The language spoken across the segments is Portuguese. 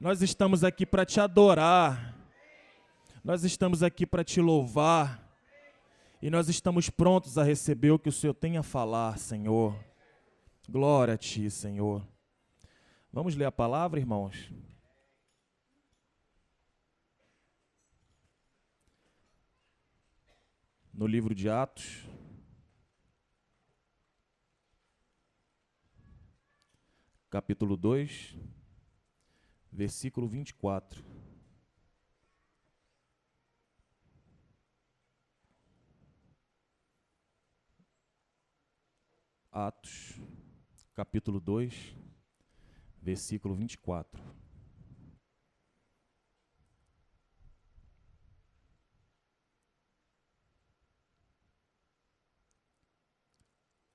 Nós estamos aqui para te adorar. Nós estamos aqui para te louvar. E nós estamos prontos a receber o que o Senhor tem a falar, Senhor. Glória a Ti, Senhor. Vamos ler a palavra, irmãos? No livro de Atos, capítulo 2, versículo 24. Atos, capítulo 2, versículo 24.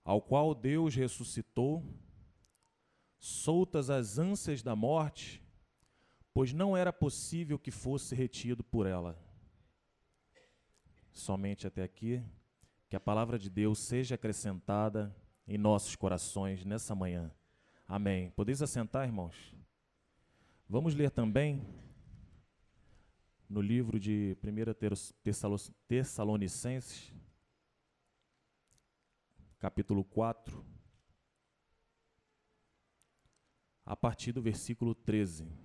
Ao qual Deus ressuscitou, soltas as ânsias da morte, pois não era possível que fosse retido por ela. Somente até aqui, que a palavra de Deus seja acrescentada em nossos corações nessa manhã. Amém. Podeis assentar, irmãos? Vamos ler também no livro de 1 Tessalonicenses, capítulo 4, a partir do versículo 13.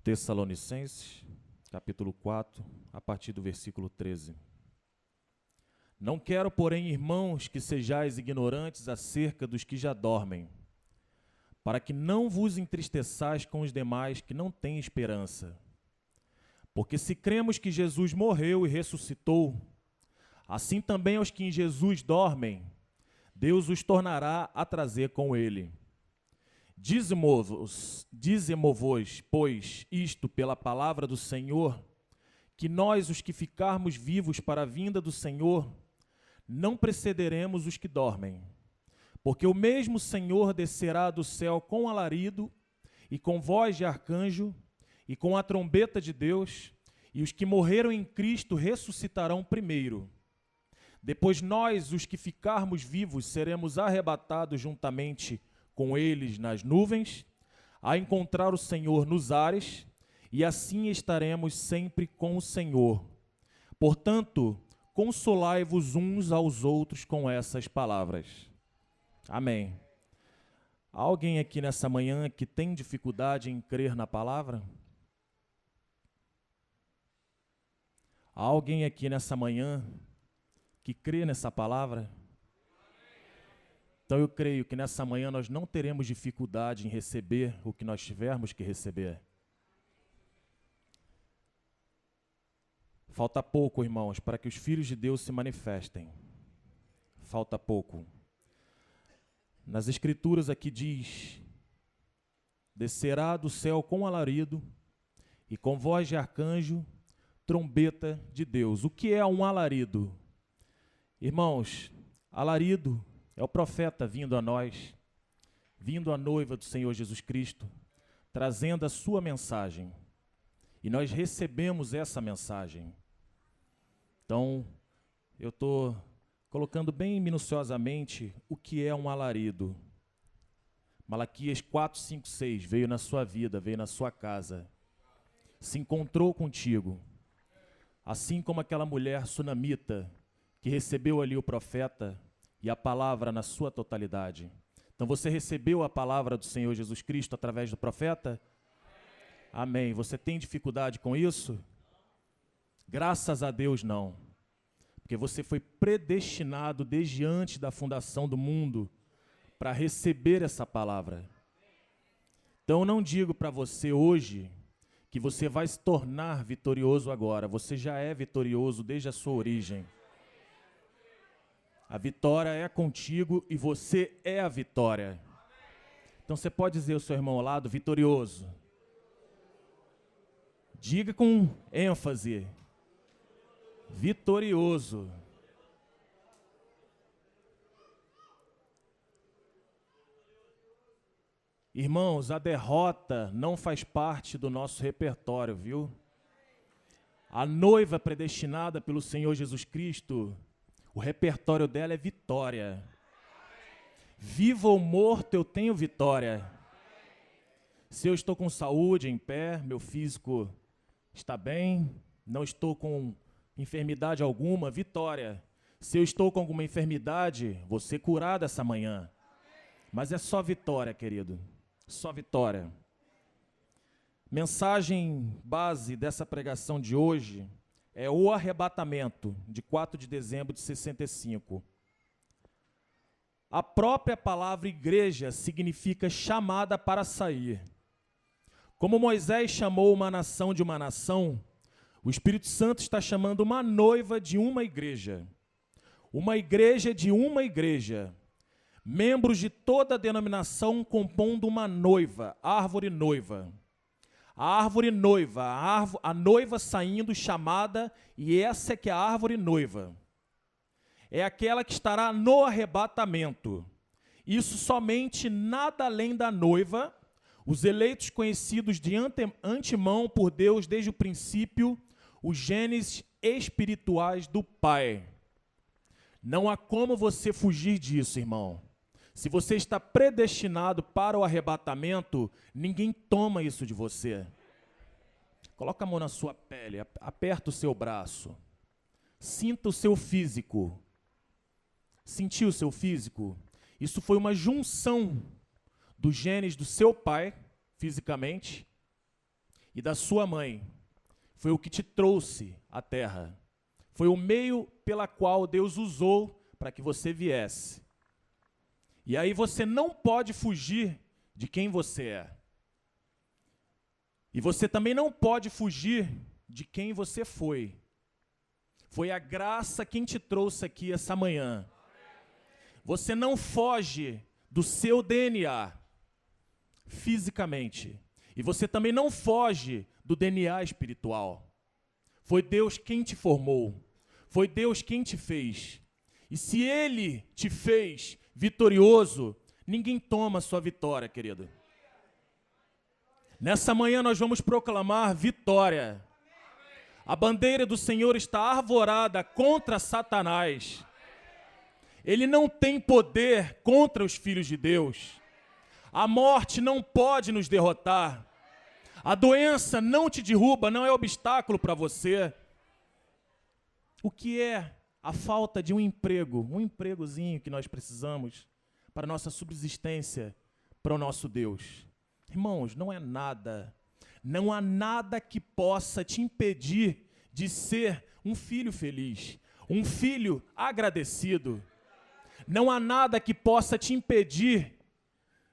Tessalonicenses, capítulo 4, a partir do versículo 13. Não quero, porém, irmãos, que sejais ignorantes acerca dos que já dormem, para que não vos entristeçais com os demais que não têm esperança. Porque se cremos que Jesus morreu e ressuscitou, assim também aos que em Jesus dormem, Deus os tornará a trazer com ele. Dizemo-vos, pois, isto pela palavra do Senhor, que nós, os que ficarmos vivos para a vinda do Senhor, não precederemos os que dormem. Porque o mesmo Senhor descerá do céu com alarido, e com voz de arcanjo, e com a trombeta de Deus, e os que morreram em Cristo ressuscitarão primeiro. Depois nós, os que ficarmos vivos, seremos arrebatados juntamente com eles nas nuvens, a encontrar o Senhor nos ares, e assim estaremos sempre com o Senhor. Portanto, consolai-vos uns aos outros com essas palavras. Amém. Há alguém aqui nessa manhã que tem dificuldade em crer na palavra? Há alguém aqui nessa manhã que crê nessa palavra? Então eu creio que nessa manhã nós não teremos dificuldade em receber o que nós tivermos que receber. Falta pouco, irmãos, para que os filhos de Deus se manifestem. Falta pouco. Nas Escrituras aqui diz: descerá do céu com alarido e com voz de arcanjo, trombeta de Deus. O que é um alarido? Irmãos, alarido é o profeta vindo a nós, vindo a noiva do Senhor Jesus Cristo, trazendo a sua mensagem. E nós recebemos essa mensagem. Então, eu estou colocando bem minuciosamente o que é um alarido. Malaquias 4, 5, 6 veio na sua vida, veio na sua casa, se encontrou contigo, assim como aquela mulher sunamita que recebeu ali o profeta e a palavra na sua totalidade. Então você recebeu a palavra do Senhor Jesus Cristo através do profeta? Amém. Você tem dificuldade com isso? Graças a Deus não. Porque você foi predestinado desde antes da fundação do mundo para receber essa palavra. Então eu não digo para você hoje que você vai se tornar vitorioso agora. Você já é vitorioso desde a sua origem. A vitória é contigo e você é a vitória. Então você pode dizer ao seu irmão ao lado, vitorioso. Diga com ênfase. Vitorioso. Irmãos, a derrota não faz parte do nosso repertório, viu? A noiva predestinada pelo Senhor Jesus Cristo, o repertório dela é vitória. Vivo ou morto, eu tenho vitória. Se eu estou com saúde, em pé, meu físico está bem, não estou com enfermidade alguma, vitória. Se eu estou com alguma enfermidade, vou ser curado essa manhã. Mas é só vitória, querido, só vitória. Mensagem base dessa pregação de hoje é o arrebatamento, de 4 de dezembro de 65. A própria palavra igreja significa chamada para sair. Como Moisés chamou uma nação de uma nação, o Espírito Santo está chamando uma noiva de uma igreja. Uma igreja de uma igreja. Membros de toda a denominação compondo uma noiva, árvore noiva. A árvore noiva, a noiva saindo chamada, e essa é que é a árvore noiva. É aquela que estará no arrebatamento. Isso somente nada além da noiva, os eleitos conhecidos de antemão por Deus desde o princípio, os genes espirituais do Pai. Não há como você fugir disso, irmão. Se você está predestinado para o arrebatamento, ninguém toma isso de você. Coloca a mão na sua pele, aperta o seu braço. Sinta o seu físico. Sentiu o seu físico? Isso foi uma junção dos genes do seu pai, fisicamente, e da sua mãe. Foi o que te trouxe à terra. Foi o meio pela qual Deus usou para que você viesse. E aí você não pode fugir de quem você é. E você também não pode fugir de quem você foi. Foi a graça quem te trouxe aqui essa manhã. Você não foge do seu DNA fisicamente. E você também não foge do DNA espiritual. Foi Deus quem te formou. Foi Deus quem te fez. E se Ele te fez vitorioso, ninguém toma a sua vitória, querido. Nessa manhã nós vamos proclamar vitória. A bandeira do Senhor está arvorada contra Satanás. Ele não tem poder contra os filhos de Deus. A morte não pode nos derrotar. A doença não te derruba, não é obstáculo para você. O que é a falta de um empregozinho que nós precisamos para a nossa subsistência, para o nosso Deus? Irmãos, não é nada. Não há nada que possa te impedir de ser um filho feliz, um filho agradecido. Não há nada que possa te impedir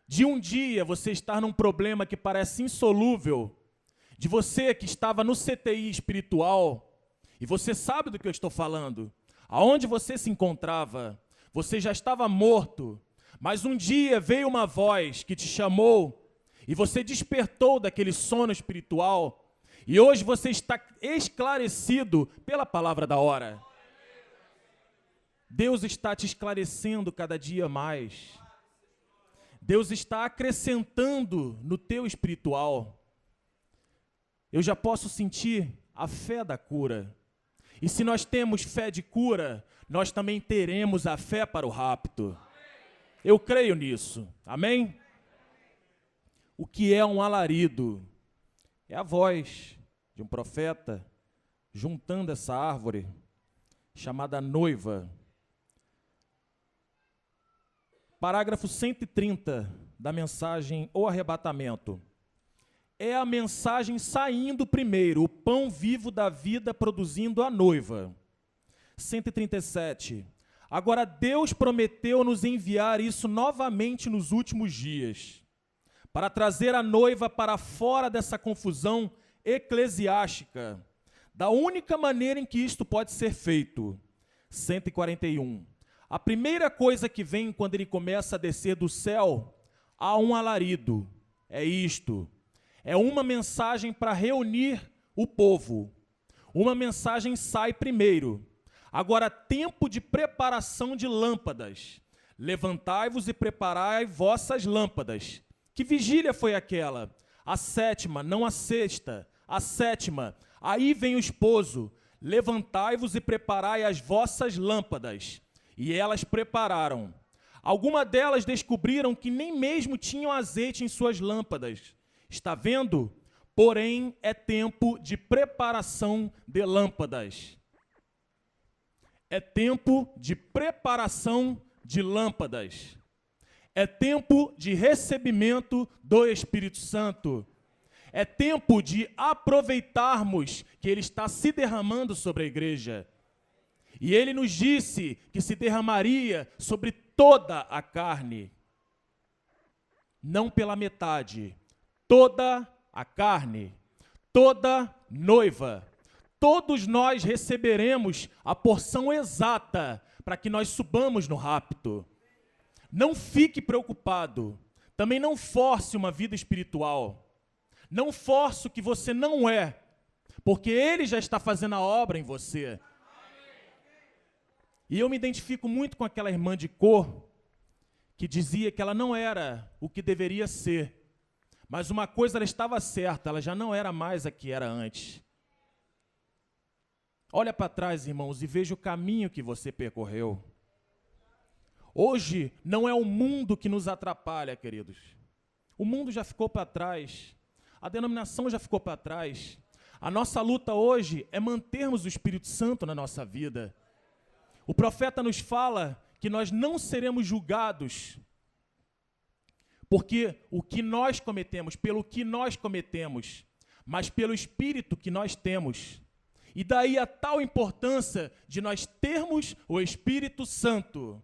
de um dia você estar num problema que parece insolúvel, de você que estava no CTI espiritual, e você sabe do que eu estou falando, aonde você se encontrava, você já estava morto, mas um dia veio uma voz que te chamou, e você despertou daquele sono espiritual, e hoje você está esclarecido pela palavra da hora. Deus está te esclarecendo cada dia mais. Deus está acrescentando no teu espiritual. Eu já posso sentir a fé da cura. E se nós temos fé de cura, nós também teremos a fé para o rapto. Eu creio nisso. Amém? O que é um alarido? É a voz de um profeta juntando essa árvore chamada noiva. Parágrafo 130 da mensagem O Arrebatamento. É a mensagem saindo primeiro, o pão vivo da vida produzindo a noiva. 137. Agora Deus prometeu nos enviar isso novamente nos últimos dias, para trazer a noiva para fora dessa confusão eclesiástica, da única maneira em que isto pode ser feito. 141. A primeira coisa que vem quando ele começa a descer do céu, há um alarido. É isto. É uma mensagem para reunir o povo. Uma mensagem sai primeiro. Agora, tempo de preparação de lâmpadas. Levantai-vos e preparai vossas lâmpadas. Que vigília foi aquela? A sétima, não a sexta. A 7ª, aí vem o esposo, levantai-vos e preparai as vossas lâmpadas. E elas prepararam. Algumas delas descobriram que nem mesmo tinham azeite em suas lâmpadas. Está vendo? Porém, é tempo de preparação de lâmpadas. É tempo de preparação de lâmpadas. É tempo de recebimento do Espírito Santo. É tempo de aproveitarmos que Ele está se derramando sobre a igreja. E Ele nos disse que se derramaria sobre toda a carne. Não pela metade. Toda a carne. Toda noiva. Todos nós receberemos a porção exata para que nós subamos no rapto. Não fique preocupado. Também não force uma vida espiritual. Não force o que você não é, porque Ele já está fazendo a obra em você. E eu me identifico muito com aquela irmã de cor que dizia que ela não era o que deveria ser. Mas uma coisa ela estava certa, ela já não era mais a que era antes. Olha para trás, irmãos, e veja o caminho que você percorreu. Hoje não é o mundo que nos atrapalha, queridos. O mundo já ficou para trás. A denominação já ficou para trás. A nossa luta hoje é mantermos o Espírito Santo na nossa vida. O profeta nos fala que nós não seremos julgados porque o que nós cometemos, pelo que nós cometemos, mas pelo Espírito que nós temos. E daí a tal importância de nós termos o Espírito Santo.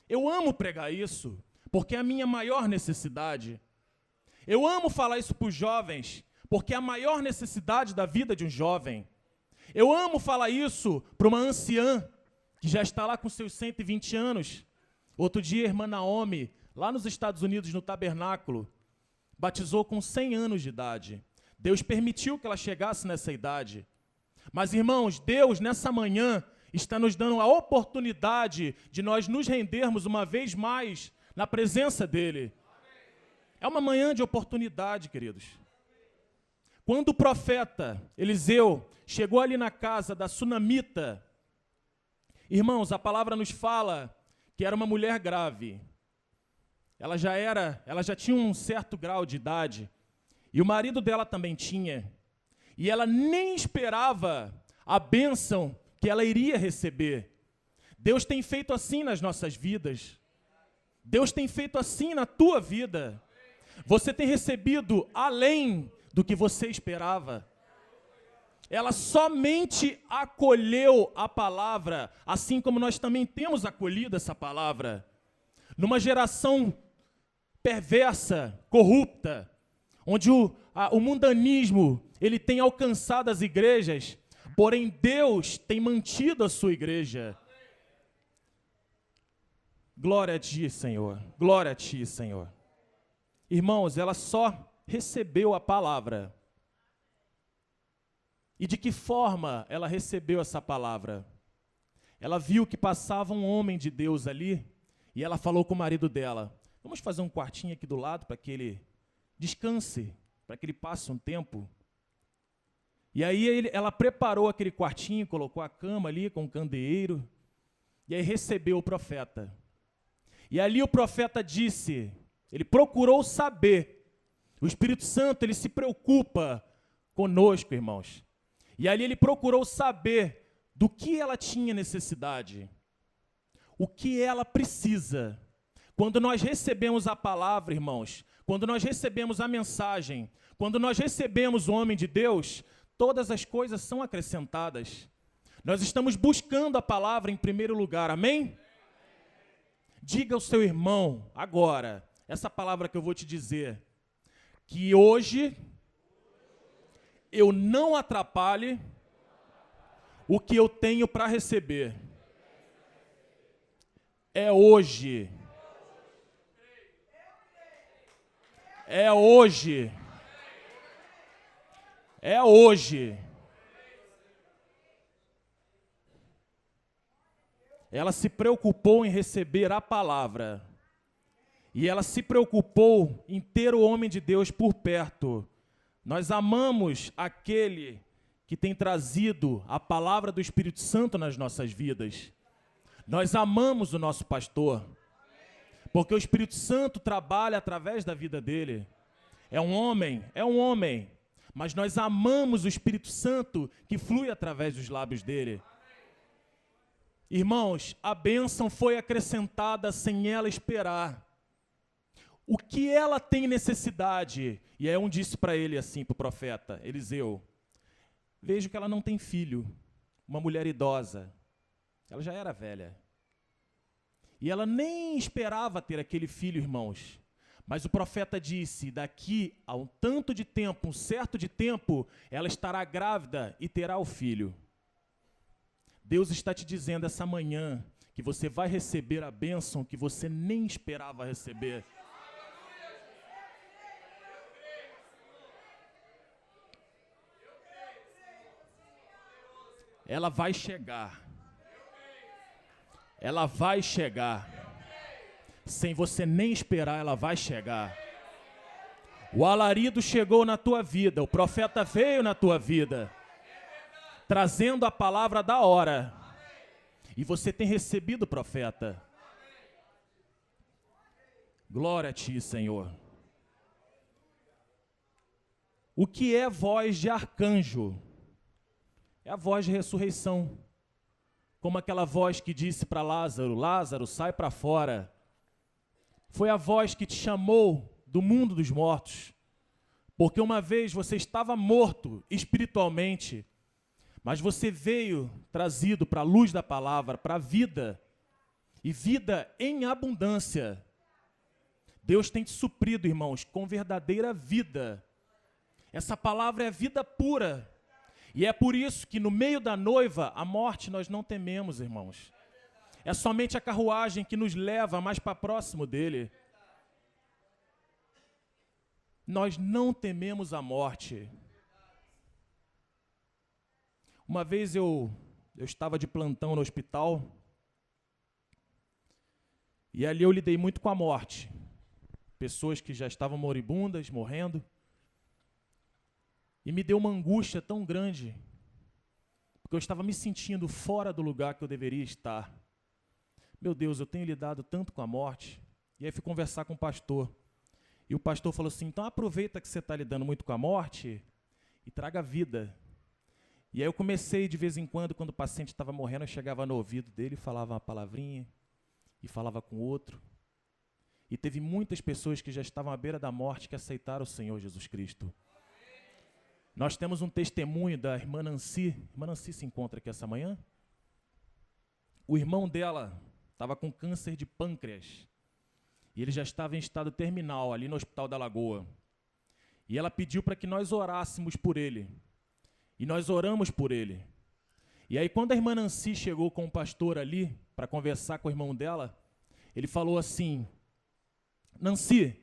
Eu amo pregar isso, porque é a minha maior necessidade. Eu amo falar isso para os jovens, porque é a maior necessidade da vida de um jovem. Eu amo falar isso para uma anciã, que já está lá com seus 120 anos. Outro dia, a irmã Naomi, lá nos Estados Unidos, no tabernáculo, batizou com 100 anos de idade. Deus permitiu que ela chegasse nessa idade. Mas, irmãos, Deus, nessa manhã, está nos dando a oportunidade de nós nos rendermos uma vez mais na presença dEle. É uma manhã de oportunidade, queridos. Quando o profeta Eliseu chegou ali na casa da sunamita, irmãos, a palavra nos fala que era uma mulher grave. Ela já tinha um certo grau de idade, e o marido dela também tinha. E ela nem esperava a bênção que ela iria receber. Deus tem feito assim nas nossas vidas. Deus tem feito assim na tua vida. Você tem recebido além do que você esperava. Ela somente acolheu a palavra, assim como nós também temos acolhido essa palavra. Numa geração perversa, corrupta, onde o mundanismo ele tem alcançado as igrejas, porém Deus tem mantido a sua igreja. Glória a Ti, Senhor. Glória a Ti, Senhor. Irmãos, ela só recebeu a palavra. E de que forma ela recebeu essa palavra? Ela viu que passava um homem de Deus ali, e ela falou com o marido dela, vamos fazer um quartinho aqui do lado para que ele descanse, para que ele passe um tempo. E aí ela preparou aquele quartinho, colocou a cama ali com um candeeiro, e aí recebeu o profeta. E ali o profeta disse, ele procurou saber, o Espírito Santo, ele se preocupa conosco, irmãos. E ali ele procurou saber do que ela tinha necessidade, o que ela precisa. Quando nós recebemos a palavra, irmãos, quando nós recebemos a mensagem, quando nós recebemos o homem de Deus, todas as coisas são acrescentadas. Nós estamos buscando a palavra em primeiro lugar, amém? Diga ao seu irmão, agora, essa palavra que eu vou te dizer, que hoje eu não atrapalhe o que eu tenho para receber. É hoje. É hoje. É hoje. Ela se preocupou em receber a palavra. E ela se preocupou em ter o homem de Deus por perto. Nós amamos aquele que tem trazido a palavra do Espírito Santo nas nossas vidas. Nós amamos o nosso pastor, porque o Espírito Santo trabalha através da vida dele. É um homem, mas nós amamos o Espírito Santo que flui através dos lábios dele. Irmãos, a bênção foi acrescentada sem ela esperar. O que ela tem necessidade? E aí um disse para ele assim, para o profeta Eliseu: vejo que ela não tem filho, uma mulher idosa. Ela já era velha. E ela nem esperava ter aquele filho, irmãos. Mas o profeta disse, daqui a um tanto de tempo, um certo de tempo, ela estará grávida e terá o filho. Deus está te dizendo essa manhã que você vai receber a bênção que você nem esperava receber. Ela vai chegar. Ela vai chegar. Sem você nem esperar, ela vai chegar. O alarido chegou na tua vida, o profeta veio na tua vida, trazendo a palavra da hora. E você tem recebido, profeta. Glória a ti, Senhor. O que é voz de arcanjo? É a voz de ressurreição. Como aquela voz que disse para Lázaro: Lázaro, sai para fora. Foi a voz que te chamou do mundo dos mortos. Porque uma vez você estava morto espiritualmente, mas você veio trazido para a luz da palavra, para a vida, e vida em abundância. Deus tem te suprido, irmãos, com verdadeira vida. Essa palavra é vida pura. E é por isso que no meio da noiva, a morte nós não tememos, irmãos. É somente a carruagem que nos leva mais para próximo dele. Nós não tememos a morte. Uma vez eu estava de plantão no hospital, e ali eu lidei muito com a morte. Pessoas que já estavam moribundas, morrendo. E me deu uma angústia tão grande, porque eu estava me sentindo fora do lugar que eu deveria estar. Meu Deus, eu tenho lidado tanto com a morte. E aí fui conversar com o pastor. E o pastor falou assim: então aproveita que você está lidando muito com a morte e traga vida. E aí eu comecei de vez em quando o paciente estava morrendo, eu chegava no ouvido dele, falava uma palavrinha, e falava com outro. E teve muitas pessoas que já estavam à beira da morte que aceitaram o Senhor Jesus Cristo. Nós temos um testemunho da irmã Nancy. Irmã Nancy se encontra aqui essa manhã. O irmão dela estava com câncer de pâncreas. E ele já estava em estado terminal, ali no Hospital da Lagoa. E ela pediu para que nós orássemos por ele. E nós oramos por ele. E aí, quando a irmã Nancy chegou com o pastor ali, para conversar com o irmão dela, ele falou assim: Nancy,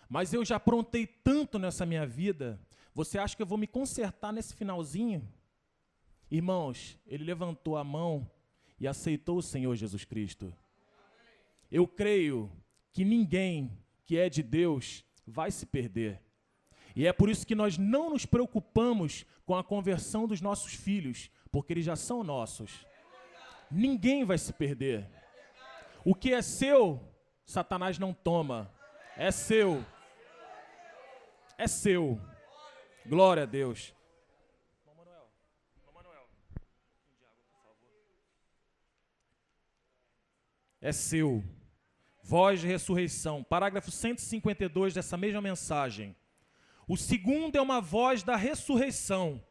mas eu já aprontei tanto nessa minha vida, você acha que eu vou me consertar nesse finalzinho? Irmãos, ele levantou a mão e aceitou o Senhor Jesus Cristo. Eu creio que ninguém que é de Deus vai se perder. E é por isso que nós não nos preocupamos com a conversão dos nossos filhos, porque eles já são nossos. Ninguém vai se perder. O que é seu, Satanás não toma. É seu. É seu. Glória a Deus. Manuel, um pouquinho de água, por favor. É seu. Voz de ressurreição. Parágrafo 152 dessa mesma mensagem. O segundo é uma voz da ressurreição.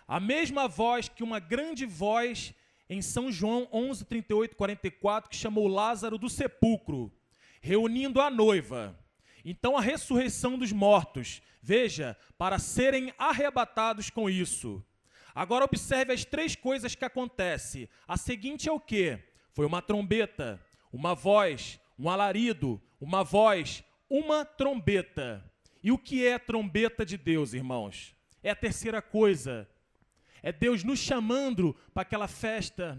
A mesma voz que uma grande voz em São João 11, 38, 44, que chamou Lázaro do sepulcro, reunindo a noiva. Então a ressurreição dos mortos, veja, para serem arrebatados com isso. Agora observe as três coisas que acontecem. A seguinte é o quê? Foi uma trombeta, uma voz, um alarido, uma voz, uma trombeta. E o que é a trombeta de Deus, irmãos? É a terceira coisa. É Deus nos chamando para aquela festa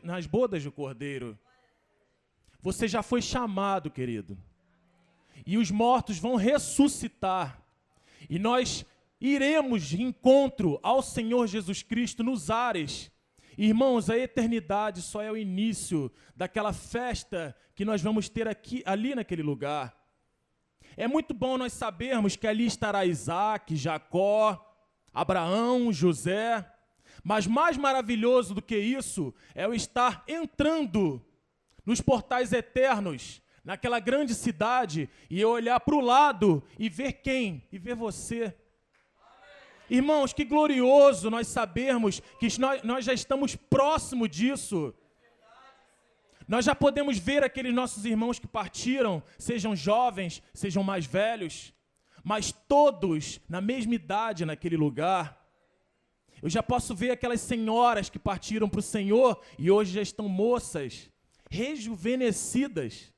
nas bodas do Cordeiro. Você já foi chamado, querido. E os mortos vão ressuscitar. E nós iremos de encontro ao Senhor Jesus Cristo nos ares. Irmãos, a eternidade só é o início daquela festa que nós vamos ter ali naquele lugar. É muito bom nós sabermos que ali estará Isaac, Jacó, Abraão, José, mas mais maravilhoso do que isso é o estar entrando nos portais eternos, naquela grande cidade, e eu olhar para o lado e ver quem? E ver você. Irmãos, que glorioso nós sabermos que nós já estamos próximo disso. Nós já podemos ver aqueles nossos irmãos que partiram, sejam jovens, sejam mais velhos, mas todos na mesma idade naquele lugar. Eu já posso ver aquelas senhoras que partiram para o Senhor e hoje já estão moças, rejuvenescidas.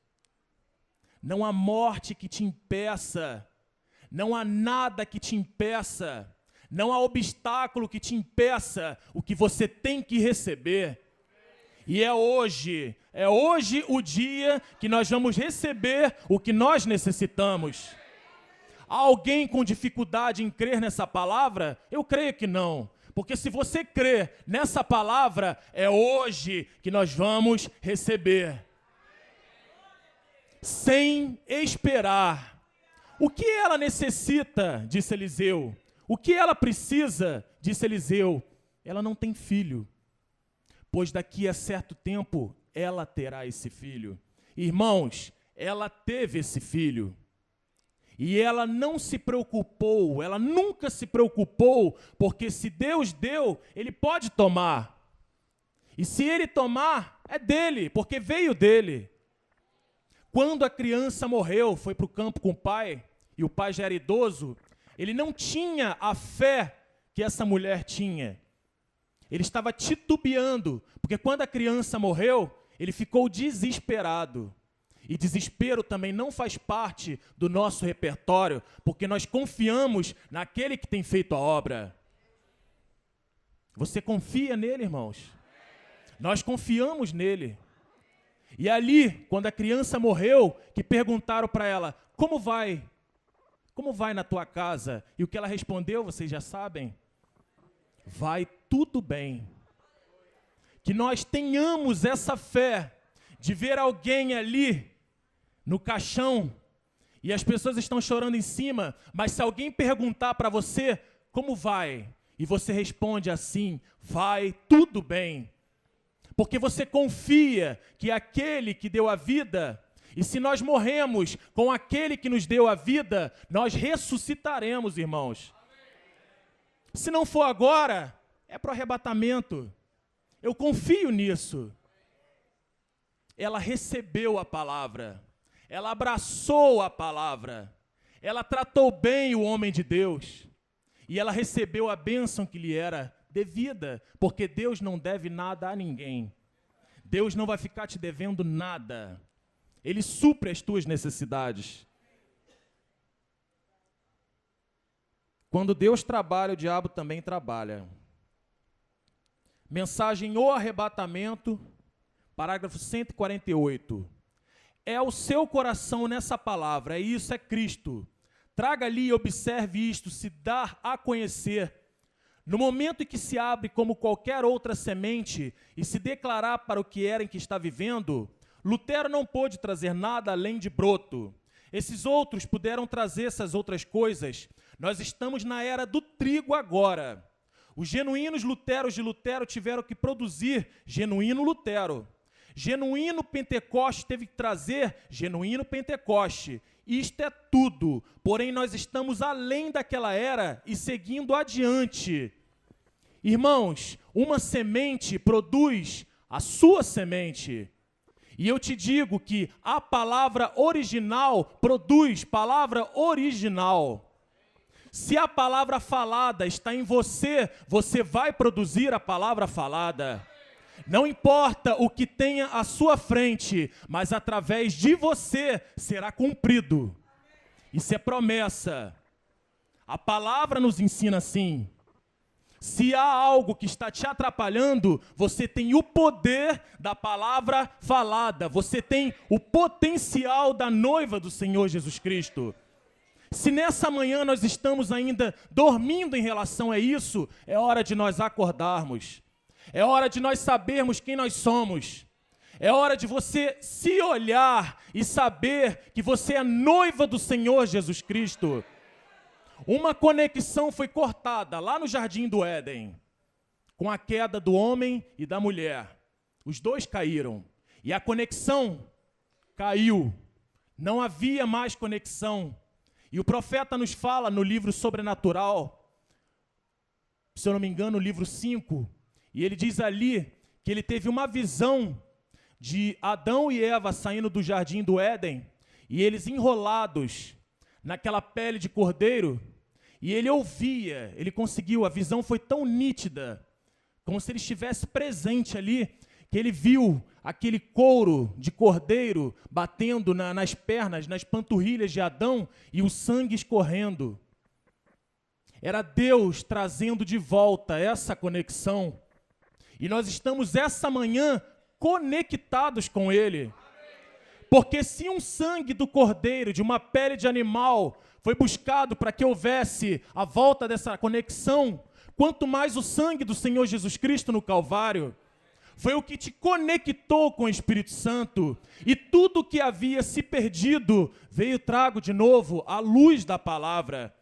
Não há morte que te impeça, não há nada que te impeça, não há obstáculo que te impeça o que você tem que receber. E é hoje o dia que nós vamos receber o que nós necessitamos. Há alguém com dificuldade em crer nessa palavra? Eu creio que não. Porque se você crer nessa palavra, é hoje que nós vamos receber. Sem esperar. O que ela necessita, disse Eliseu. O que ela precisa, disse Eliseu. Ela não tem filho. Pois daqui a certo tempo, ela terá esse filho. Irmãos, ela teve esse filho. E ela não se preocupou, ela nunca se preocupou, porque se Deus deu, Ele pode tomar. E se Ele tomar, é dele, porque veio dele. Quando a criança morreu, foi para o campo com o pai, e o pai já era idoso, ele não tinha a fé que essa mulher tinha. Ele estava titubeando, porque quando a criança morreu, ele ficou desesperado. E desespero também não faz parte do nosso repertório, porque nós confiamos naquele que tem feito a obra. Você confia nele, irmãos? Nós confiamos nele. E ali, quando a criança morreu, que perguntaram para ela, como vai? Como vai na tua casa? E o que ela respondeu, vocês já sabem? Vai tudo bem. Que nós tenhamos essa fé de ver alguém ali no caixão e as pessoas estão chorando em cima, mas se alguém perguntar para você, como vai? E você responde assim, vai tudo bem. Porque você confia que aquele que deu a vida, e se nós morremos com aquele que nos deu a vida, nós ressuscitaremos, irmãos. Se não for agora, é para o arrebatamento. Eu confio nisso. Ela recebeu a palavra. Ela abraçou a palavra. Ela tratou bem o homem de Deus. E ela recebeu a bênção que lhe era devida, porque Deus não deve nada a ninguém. Deus não vai ficar te devendo nada. Ele supre as tuas necessidades. Quando Deus trabalha, o diabo também trabalha. Mensagem O Arrebatamento, parágrafo 148. É o seu coração nessa palavra, e isso é Cristo. Traga ali e observe isto, se dar a conhecer. No momento em que se abre como qualquer outra semente e se declarar para o que era em que está vivendo, Lutero não pôde trazer nada além de broto. Esses outros puderam trazer essas outras coisas. Nós estamos na era do trigo agora. Os genuínos luteros de Lutero tiveram que produzir genuíno Lutero. Genuíno Pentecoste teve que trazer genuíno Pentecoste. Isto é tudo, porém nós estamos além daquela era e seguindo adiante. Irmãos, uma semente produz a sua semente. E eu te digo que a palavra original produz palavra original. Se a palavra falada está em você, você vai produzir a palavra falada. Não importa o que tenha à sua frente, mas através de você será cumprido. Isso é promessa. A palavra nos ensina assim. Se há algo que está te atrapalhando, você tem o poder da palavra falada. Você tem o potencial da noiva do Senhor Jesus Cristo. Se nessa manhã nós estamos ainda dormindo em relação a isso, é hora de nós acordarmos. É hora de nós sabermos quem nós somos. É hora de você se olhar e saber que você é noiva do Senhor Jesus Cristo. Uma conexão foi cortada lá no Jardim do Éden, com a queda do homem e da mulher. Os dois caíram e a conexão caiu. Não havia mais conexão. E o profeta nos fala no livro Sobrenatural, se eu não me engano, no livro 5, e ele diz ali que ele teve uma visão de Adão e Eva saindo do Jardim do Éden, e eles enrolados naquela pele de cordeiro, e ele ouvia, ele conseguiu, a visão foi tão nítida, como se ele estivesse presente ali, que ele viu aquele couro de cordeiro batendo nas pernas, nas panturrilhas de Adão, e o sangue escorrendo. Era Deus trazendo de volta essa conexão. E nós estamos essa manhã conectados com Ele. Porque se um sangue do cordeiro, de uma pele de animal, foi buscado para que houvesse a volta dessa conexão, quanto mais o sangue do Senhor Jesus Cristo no Calvário, foi o que te conectou com o Espírito Santo. E tudo que havia se perdido veio trago de novo à luz da palavra.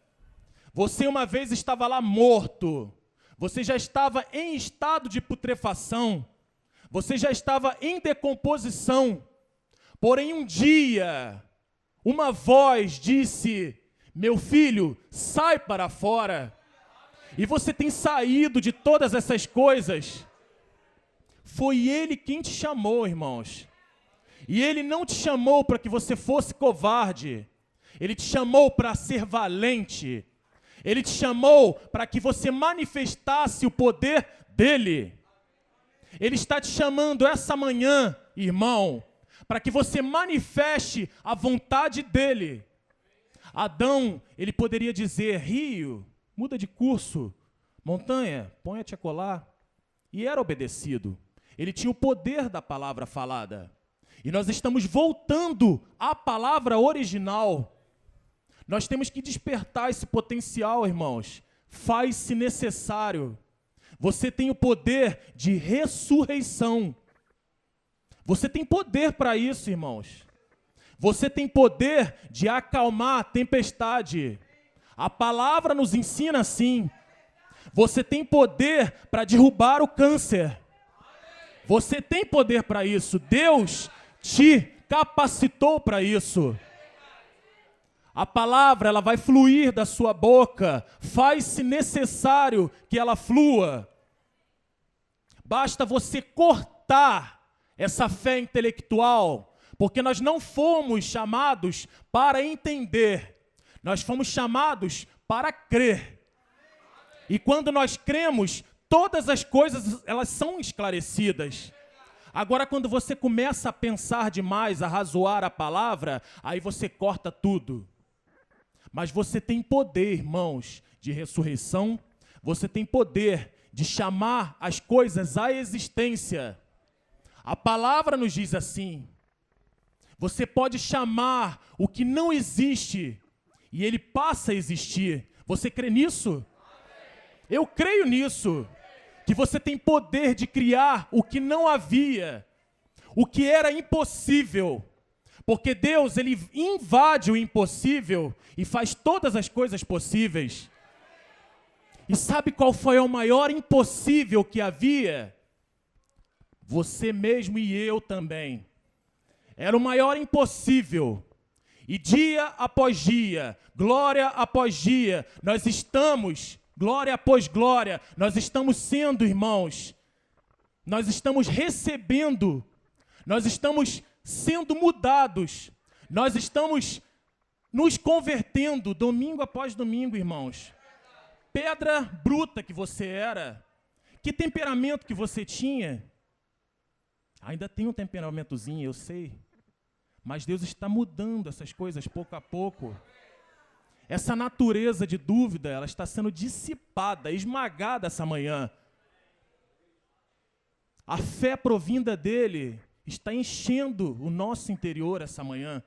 Você uma vez estava lá morto. Você já estava em estado de putrefação. Você já estava em decomposição. Porém, um dia, uma voz disse: meu filho, sai para fora. E você tem saído de todas essas coisas. Foi Ele quem te chamou, irmãos. E Ele não te chamou para que você fosse covarde. Ele te chamou para ser valente. Ele te chamou para que você manifestasse o poder dEle. Ele está te chamando essa manhã, irmão, para que você manifeste a vontade dEle. Adão, ele poderia dizer: rio, muda de curso, montanha, ponha-te a colar. E era obedecido. Ele tinha o poder da palavra falada. E nós estamos voltando à palavra original. Nós temos que despertar esse potencial, irmãos. Faz-se necessário. Você tem o poder de ressurreição. Você tem poder para isso, irmãos. Você tem poder de acalmar a tempestade. A palavra nos ensina assim. Você tem poder para derrubar o câncer. Você tem poder para isso. Deus te capacitou para isso. A palavra, ela vai fluir da sua boca. Faz-se necessário que ela flua. Basta você cortar essa fé intelectual, porque nós não fomos chamados para entender. Nós fomos chamados para crer. E quando nós cremos, todas as coisas, elas são esclarecidas. Agora, quando você começa a pensar demais, a razoar a palavra, aí você corta tudo. Mas você tem poder, irmãos, de ressurreição. Você tem poder de chamar as coisas à existência. A palavra nos diz assim. Você pode chamar o que não existe e ele passa a existir. Você crê nisso? Eu creio nisso. Que você tem poder de criar o que não havia, o que era impossível. Porque Deus, Ele invade o impossível e faz todas as coisas possíveis. E sabe qual foi o maior impossível que havia? Você mesmo e eu também. Era o maior impossível. E dia após dia, glória após dia, nós estamos... glória após glória, nós estamos sendo, irmãos, nós estamos recebendo, nós estamos sendo mudados, nós estamos nos convertendo domingo após domingo, irmãos. Pedra bruta que você era, que temperamento que você tinha, ainda tem um temperamentozinho, eu sei, mas Deus está mudando essas coisas pouco a pouco. Essa natureza de dúvida, ela está sendo dissipada, esmagada essa manhã. A fé provinda dele está enchendo o nosso interior essa manhã.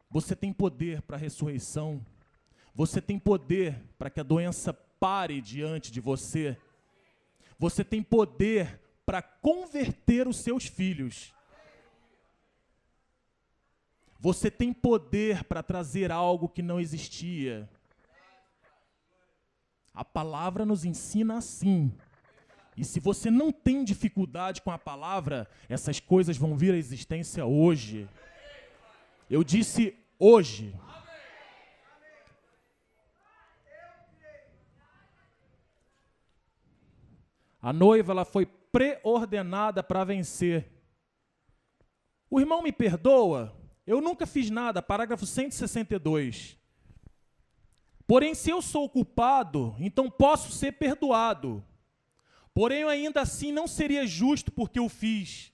Você tem poder para a ressurreição. Você tem poder para que a doença pare diante de você. Você tem poder para converter os seus filhos. Você tem poder para trazer algo que não existia. A palavra nos ensina assim. E se você não tem dificuldade com a palavra, essas coisas vão vir à existência hoje. Eu disse hoje. A noiva, ela foi preordenada para vencer. O irmão me perdoa? Eu nunca fiz nada, parágrafo 162. Porém, se eu sou culpado, então posso ser perdoado. Porém, ainda assim não seria justo porque eu fiz.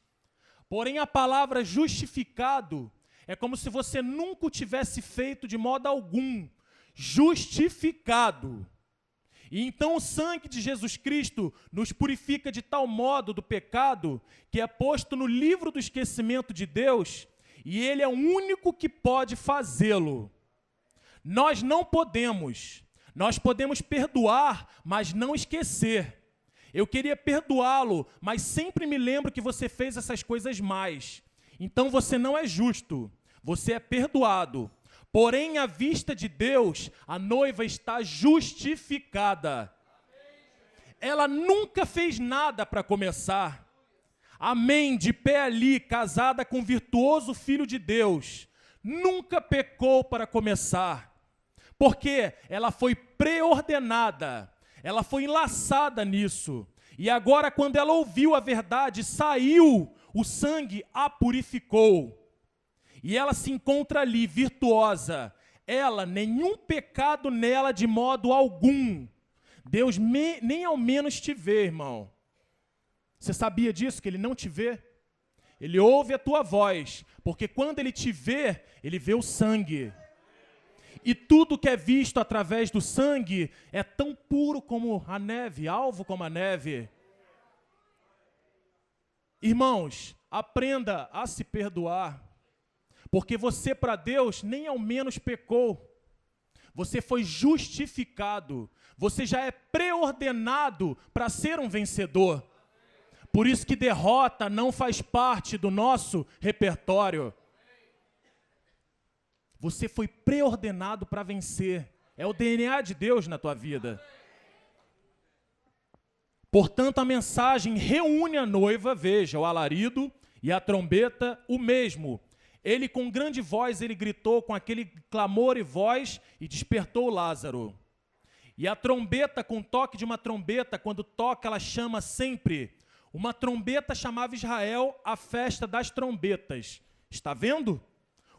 Porém, a palavra justificado é como se você nunca o tivesse feito de modo algum. Justificado. E então o sangue de Jesus Cristo nos purifica de tal modo do pecado que é posto no livro do esquecimento de Deus, e Ele é o único que pode fazê-lo. Nós não podemos. Nós podemos perdoar, mas não esquecer. Eu queria perdoá-lo, mas sempre me lembro que você fez essas coisas mais. Então você não é justo. Você é perdoado. Porém, à vista de Deus, a noiva está justificada. Ela nunca fez nada para começar. Amém, de pé ali, casada com o virtuoso Filho de Deus. Nunca pecou para começar. Porque ela foi preordenada. Ela foi enlaçada nisso. E agora, quando ela ouviu a verdade, saiu, o sangue a purificou. E ela se encontra ali, virtuosa. Ela, nenhum pecado nela de modo algum. Deus nem ao menos te vê, irmão. Você sabia disso, que Ele não te vê? Ele ouve a tua voz, porque quando Ele te vê, Ele vê o sangue. E tudo que é visto através do sangue é tão puro como a neve, alvo como a neve. Irmãos, aprenda a se perdoar. Porque você, para Deus, nem ao menos pecou. Você foi justificado. Você já é preordenado para ser um vencedor. Por isso que derrota não faz parte do nosso repertório. Você foi preordenado para vencer. É o DNA de Deus na tua vida. Portanto, a mensagem reúne a noiva, veja, o alarido e a trombeta, o mesmo. Ele, com grande voz, ele gritou com aquele clamor e voz e despertou Lázaro. E a trombeta, com o toque de uma trombeta, quando toca, ela chama sempre. Uma trombeta chamava Israel a festa das trombetas. Está vendo?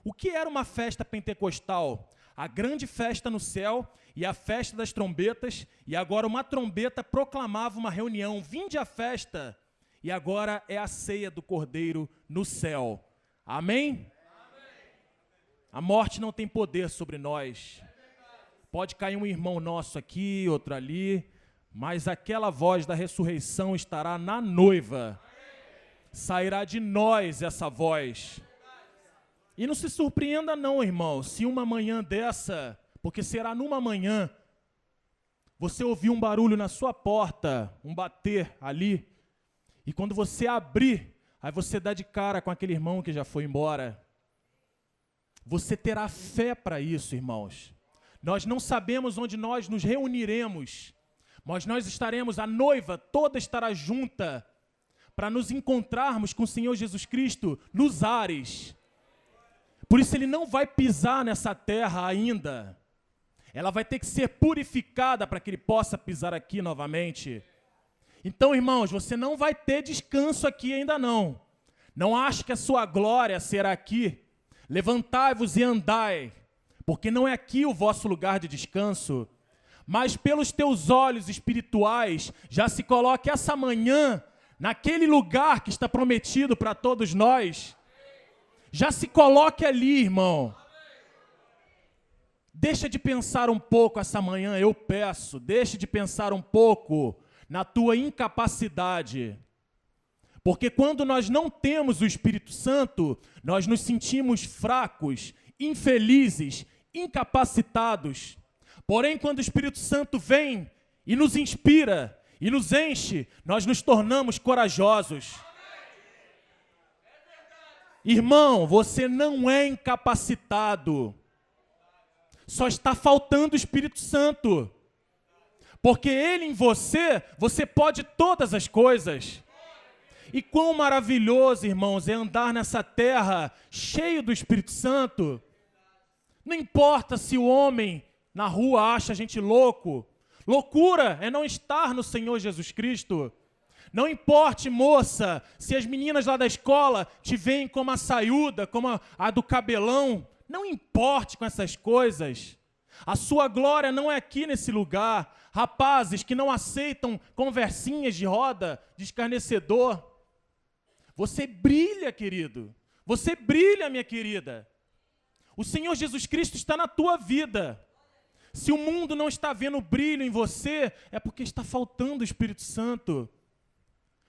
O que era uma festa pentecostal? A grande festa no céu e a festa das trombetas. E agora uma trombeta proclamava uma reunião. Vinde à festa. E agora é a ceia do Cordeiro no céu. Amém? A morte não tem poder sobre nós. Pode cair um irmão nosso aqui, outro ali, mas aquela voz da ressurreição estará na noiva. Sairá de nós essa voz. E não se surpreenda não, irmão, se uma manhã dessa, porque será numa manhã, você ouvir um barulho na sua porta, um bater ali, e quando você abrir, aí você dá de cara com aquele irmão que já foi embora. Você terá fé para isso, irmãos. Nós não sabemos onde nós nos reuniremos, mas nós estaremos, a noiva toda estará junta para nos encontrarmos com o Senhor Jesus Cristo nos ares. Por isso Ele não vai pisar nessa terra ainda. Ela vai ter que ser purificada para que Ele possa pisar aqui novamente. Então, irmãos, você não vai ter descanso aqui ainda não. Não ache que a sua glória será aqui. Levantai-vos e andai, porque não é aqui o vosso lugar de descanso, mas pelos teus olhos espirituais, já se coloque essa manhã, naquele lugar que está prometido para todos nós, já se coloque ali, irmão. Deixa de pensar um pouco essa manhã, eu peço, deixa de pensar um pouco na tua incapacidade. Porque quando nós não temos o Espírito Santo, nós nos sentimos fracos, infelizes, incapacitados. Porém, quando o Espírito Santo vem e nos inspira e nos enche, nós nos tornamos corajosos. Irmão, você não é incapacitado. Só está faltando o Espírito Santo. Porque Ele em você, você pode todas as coisas. E quão maravilhoso, irmãos, é andar nessa terra cheio do Espírito Santo. Não importa se o homem na rua acha a gente louco. Loucura é não estar no Senhor Jesus Cristo. Não importe, moça, se as meninas lá da escola te veem como a saiuda, como a do cabelão. Não importe com essas coisas. A sua glória não é aqui nesse lugar. Rapazes que não aceitam conversinhas de roda, de escarnecedor. Você brilha, querido. Você brilha, minha querida. O Senhor Jesus Cristo está na tua vida. Se o mundo não está vendo brilho em você, é porque está faltando o Espírito Santo.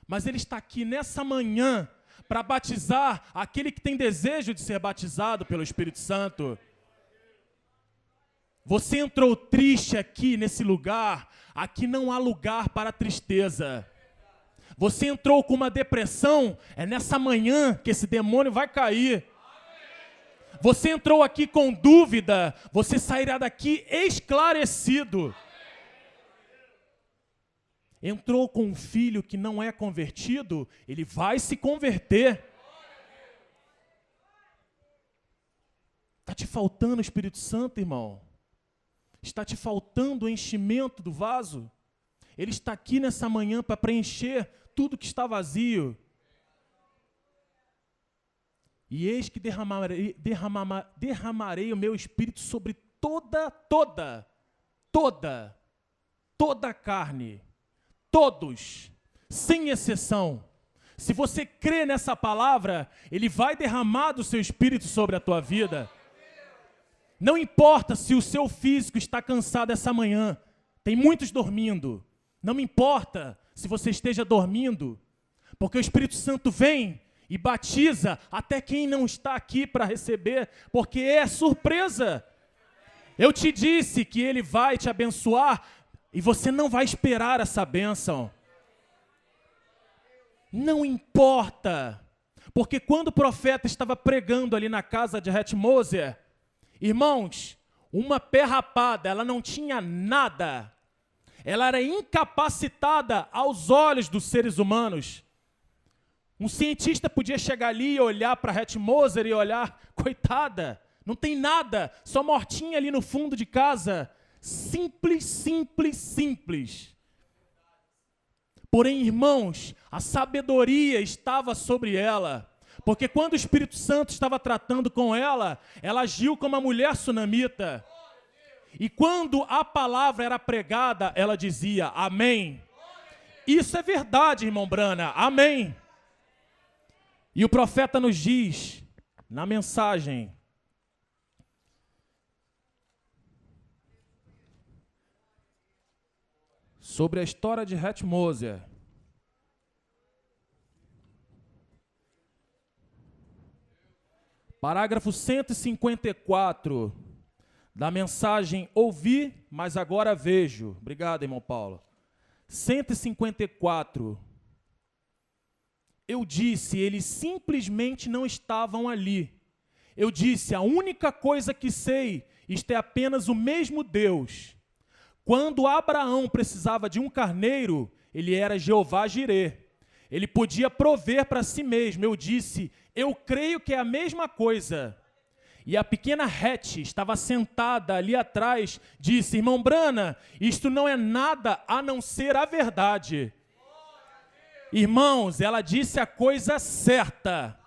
Mas Ele está aqui nessa manhã para batizar aquele que tem desejo de ser batizado pelo Espírito Santo. Você entrou triste aqui nesse lugar, aqui não há lugar para tristeza. Você entrou com uma depressão, é nessa manhã que esse demônio vai cair. Você entrou aqui com dúvida, você sairá daqui esclarecido. Entrou com um filho que não é convertido, ele vai se converter. Está te faltando o Espírito Santo, irmão? Está te faltando o enchimento do vaso? Ele está aqui nessa manhã para preencher tudo que está vazio. E eis que derramarei o meu Espírito sobre toda a carne. Todos, sem exceção. Se você crê nessa palavra, Ele vai derramar do seu Espírito sobre a tua vida. Não importa se o seu físico está cansado essa manhã. Tem muitos dormindo. Não me importa se você esteja dormindo. Porque o Espírito Santo vem e batiza até quem não está aqui para receber. Porque é surpresa. Eu te disse que Ele vai te abençoar. E você não vai esperar essa bênção. Não importa. Porque quando o profeta estava pregando ali na casa de Het-Moser, irmãos, uma pé rapada, ela não tinha nada. Ela era incapacitada aos olhos dos seres humanos. Um cientista podia chegar ali e olhar para Het-Moser e olhar, coitada, não tem nada, só mortinha ali no fundo de casa. Simples, simples, simples. Porém, irmãos, a sabedoria estava sobre ela. Porque quando o Espírito Santo estava tratando com ela, ela agiu como uma mulher sunamita. E quando a palavra era pregada, ela dizia, amém. Isso é verdade, irmão Brana, amém. E o profeta nos diz, na mensagem, sobre a história de Het-Moser. Parágrafo 154 da mensagem ouvi, mas agora vejo. Obrigado, irmão Paulo. 154. Eu disse, eles simplesmente não estavam ali. Eu disse, a única coisa que sei, isto é apenas o mesmo Deus. Quando Abraão precisava de um carneiro, ele era Jeová Jirê. Ele podia prover para si mesmo. Eu disse, eu creio que é a mesma coisa. E a pequena Het estava sentada ali atrás, disse, irmão Brana, isto não é nada a não ser a verdade. Irmãos, ela disse a coisa certa.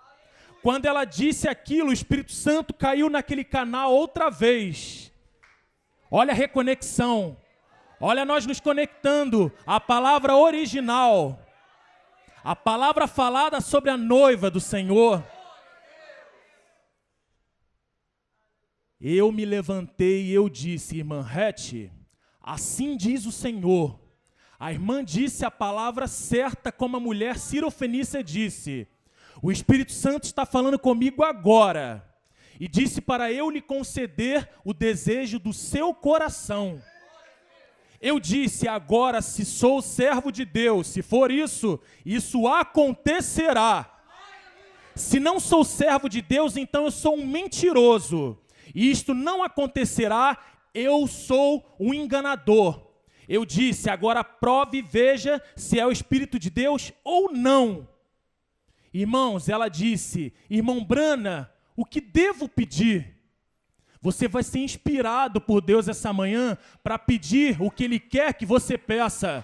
Quando ela disse aquilo, o Espírito Santo caiu naquele canal outra vez. Olha a reconexão. Olha nós nos conectando à palavra original. A palavra falada sobre a noiva do Senhor. Eu me levantei e eu disse, irmã Het, assim diz o Senhor. A irmã disse a palavra certa como a mulher Sirofenícia disse. O Espírito Santo está falando comigo agora. e disse para eu lhe conceder o desejo do seu coração. Eu disse, agora, se sou servo de Deus, se for isso, isso acontecerá. Se não sou servo de Deus, então eu sou um mentiroso. E isto não acontecerá, eu sou um enganador. Eu disse, agora prove e veja se é o Espírito de Deus ou não. Irmãos, ela disse, irmão Brana, o que devo pedir? Você vai ser inspirado por Deus essa manhã para pedir o que Ele quer que você peça.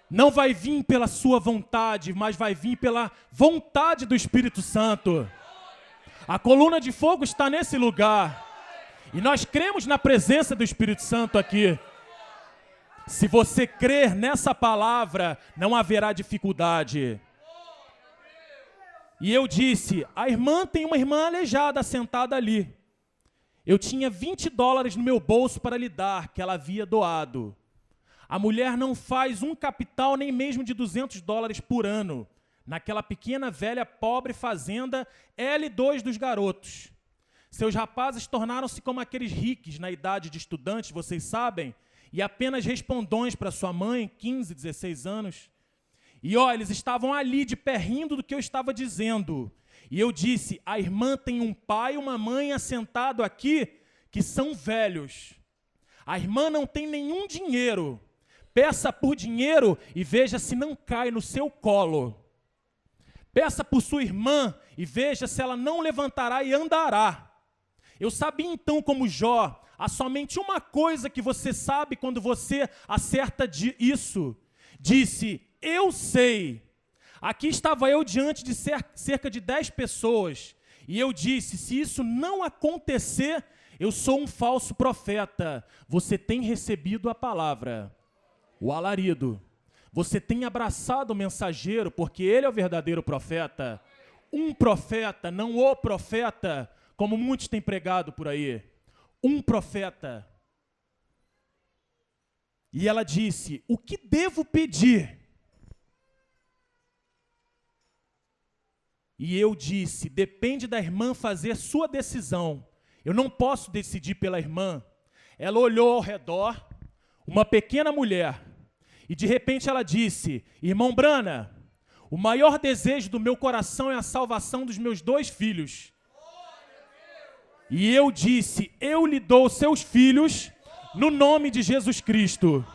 Não vai vir pela sua vontade, mas vai vir pela vontade do Espírito Santo. A coluna de fogo está nesse lugar. E nós cremos na presença do Espírito Santo aqui. Se você crer nessa palavra, não haverá dificuldade. E eu disse, tem uma irmã aleijada sentada ali. Eu tinha $20 no meu bolso para lhe dar, que ela havia doado. A mulher não faz um capital nem mesmo de $200 por ano, naquela pequena, velha, pobre fazenda L2 dos garotos. Seus rapazes tornaram-se como aqueles ricos na idade de estudantes, vocês sabem, e apenas respondões para sua mãe, 15, 16 anos. E eles estavam ali de pé rindo do que eu estava dizendo. E eu disse, a irmã tem um pai e uma mãe assentado aqui, que são velhos. A irmã não tem nenhum dinheiro. Peça por dinheiro e veja se não cai no seu colo. Peça por sua irmã e veja se ela não levantará e andará. Eu sabia então como Jó, há somente uma coisa que você sabe quando você acerta isso. Disse, eu sei. Aqui estava eu diante de cerca de 10 pessoas. E eu disse, se isso não acontecer, eu sou um falso profeta. Você tem recebido a palavra. O alarido. Você tem abraçado o mensageiro, porque ele é o verdadeiro profeta. Um profeta, não o profeta, como muitos têm pregado por aí. Um profeta. E ela disse, o que devo pedir? E eu disse, depende da irmã fazer sua decisão. Eu não posso decidir pela irmã. Ela olhou ao redor, uma pequena mulher, e de repente ela disse, irmão Brana, o maior desejo do meu coração é a salvação dos meus 2 filhos. E eu disse, eu lhe dou seus filhos no nome de Jesus Cristo.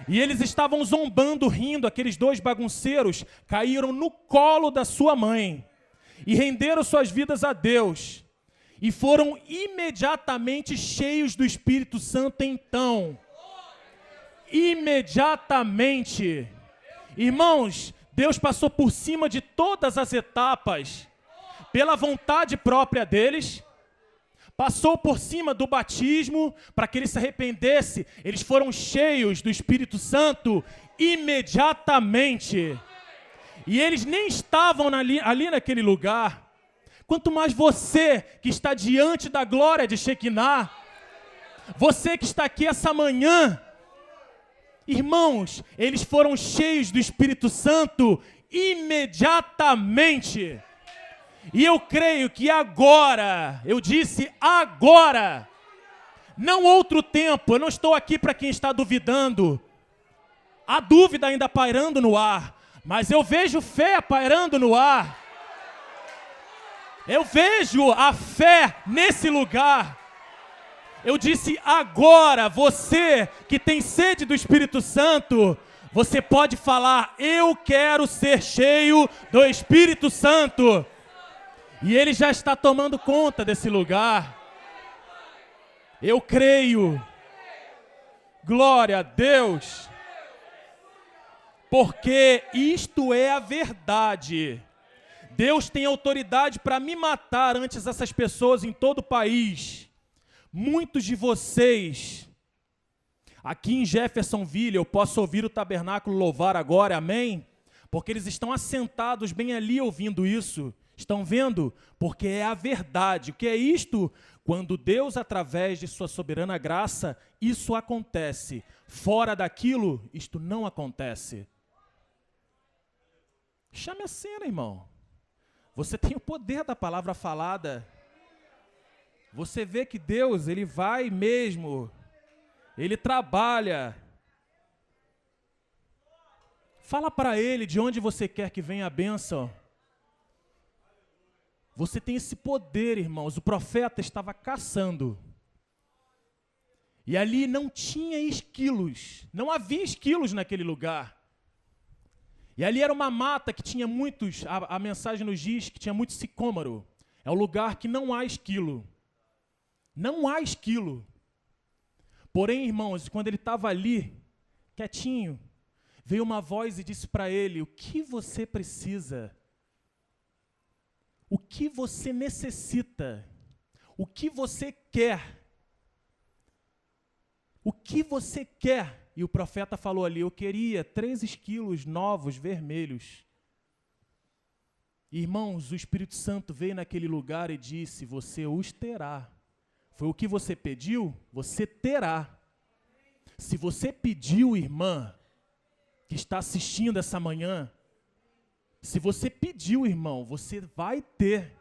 E eles estavam zombando, rindo, aqueles 2 bagunceiros caíram no colo da sua mãe e renderam suas vidas a Deus. E foram imediatamente cheios do Espírito Santo então. Imediatamente. Irmãos, Deus passou por cima de todas as etapas, pela vontade própria deles, passou por cima do batismo, para que eles se arrependessem, eles foram cheios do Espírito Santo imediatamente. E eles nem estavam ali naquele lugar. Quanto mais você que está diante da glória de Shekinah, você que está aqui essa manhã, irmãos, eles foram cheios do Espírito Santo imediatamente. E eu creio que agora, eu disse agora, não outro tempo, eu não estou aqui para quem está duvidando. A dúvida ainda pairando no ar, mas eu vejo fé pairando no ar. Eu vejo a fé nesse lugar. Eu disse agora, você que tem sede do Espírito Santo, você pode falar, eu quero ser cheio do Espírito Santo. E Ele já está tomando conta desse lugar. Eu creio. Glória a Deus. Porque isto é a verdade. Deus tem autoridade para me matar antes dessas pessoas em todo o país. Muitos de vocês, aqui em Jeffersonville, eu posso ouvir o tabernáculo louvar agora, amém? Porque eles estão assentados bem ali ouvindo isso. Estão vendo? Porque é a verdade. O que é isto? Quando Deus, através de sua soberana graça, isso acontece. Fora daquilo, isto não acontece. Chame a cena, irmão. Você tem o poder da palavra falada. Você vê que Deus, Ele vai mesmo. Ele trabalha. Fala para Ele de onde você quer que venha a bênção. Você tem esse poder, irmãos. O profeta estava caçando. E ali não tinha esquilos. Não havia esquilos naquele lugar. E ali era uma mata que tinha muitos, a mensagem nos diz que tinha muito sicômoro. É um lugar que não há esquilo. Não há esquilo. Porém, irmãos, quando ele estava ali, quietinho, veio uma voz e disse para ele: o que você precisa? O que você necessita? O que você quer? O que você quer? E o profeta falou ali: eu queria 3 esquilos novos, vermelhos. Irmãos, o Espírito Santo veio naquele lugar e disse: você os terá. Foi o que você pediu? Você terá. Se você pediu, irmã, que está assistindo essa manhã, se você pediu, irmão, você vai ter.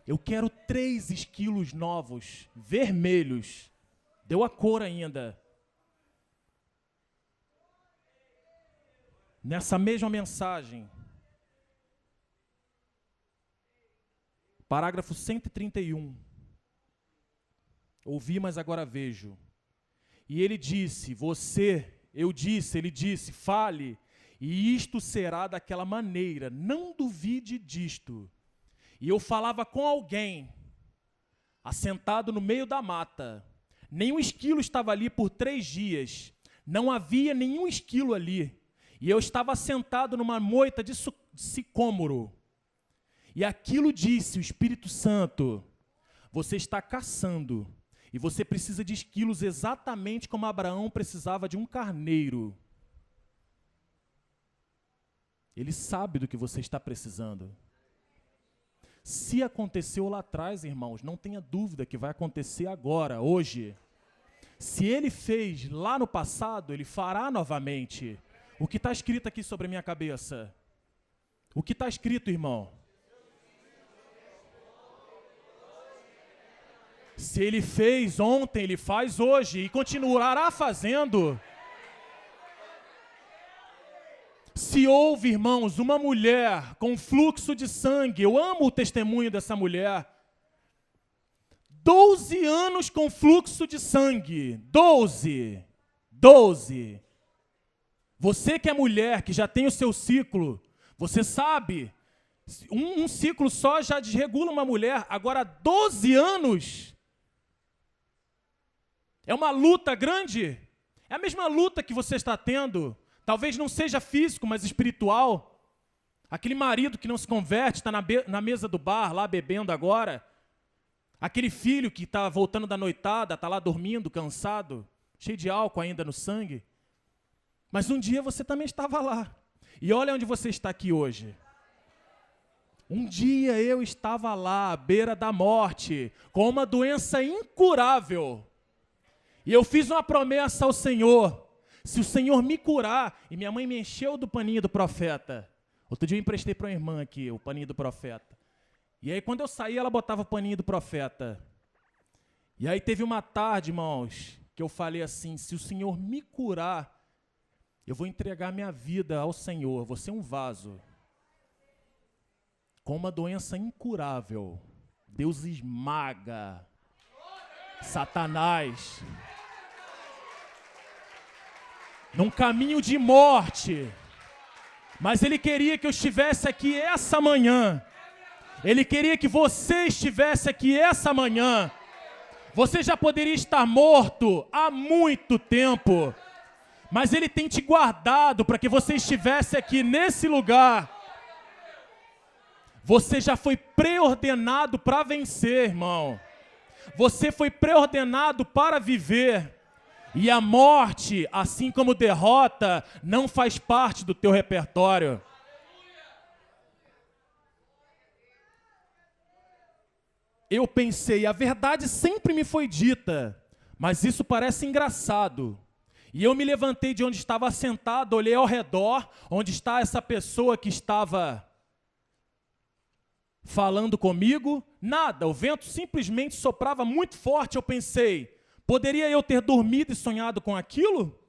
Eu quero 3 esquilos novos, vermelhos. Deu a cor ainda. Nessa mesma mensagem, parágrafo 131. Ouvi, mas agora vejo. E ele disse, ele disse, fale, e isto será daquela maneira, não duvide disto. E eu falava com alguém, assentado no meio da mata. Nenhum esquilo estava ali por 3 dias. Não havia nenhum esquilo ali. E eu estava sentado numa moita de sicômoro. E aquilo disse o Espírito Santo: você está caçando. E você precisa de esquilos exatamente como Abraão precisava de um carneiro. Ele sabe do que você está precisando. Se aconteceu lá atrás, irmãos, não tenha dúvida que vai acontecer agora, hoje. Se ele fez lá no passado, ele fará novamente. O que está escrito aqui sobre a minha cabeça? O que está escrito, irmão? Se ele fez ontem, ele faz hoje e continuará fazendo. Se houve, irmãos, uma mulher com fluxo de sangue, eu amo o testemunho dessa mulher, 12 anos com fluxo de sangue, 12. Você que é mulher, que já tem o seu ciclo, você sabe, um ciclo só já desregula uma mulher, agora 12 anos, é uma luta grande, é a mesma luta que você está tendo. Talvez não seja físico, mas espiritual. Aquele marido que não se converte, está na mesa do bar, lá bebendo agora. Aquele filho que está voltando da noitada, está lá dormindo, cansado, cheio de álcool ainda no sangue. Mas um dia você também estava lá. E olha onde você está aqui hoje. Um dia eu estava lá, à beira da morte, com uma doença incurável. E eu fiz uma promessa ao Senhor. Se o Senhor me curar, e minha mãe me encheu do paninho do profeta. Outro dia eu emprestei para uma irmã aqui, o paninho do profeta. E aí quando eu saí, ela botava o paninho do profeta. E aí teve uma tarde, irmãos, que eu falei assim: se o Senhor me curar, eu vou entregar minha vida ao Senhor, vou ser um vaso. Com uma doença incurável, Deus esmaga Satanás. Num caminho de morte, mas Ele queria que eu estivesse aqui essa manhã, Ele queria que você estivesse aqui essa manhã. Você já poderia estar morto há muito tempo, mas Ele tem te guardado para que você estivesse aqui nesse lugar. Você já foi preordenado para vencer, irmão. Você foi preordenado para viver. E a morte, assim como derrota, não faz parte do teu repertório. Eu pensei, a verdade sempre me foi dita, mas isso parece engraçado. E eu me levantei de onde estava sentado, olhei ao redor, onde está essa pessoa que estava falando comigo. Nada, o vento simplesmente soprava muito forte. Eu pensei, poderia eu ter dormido e sonhado com aquilo?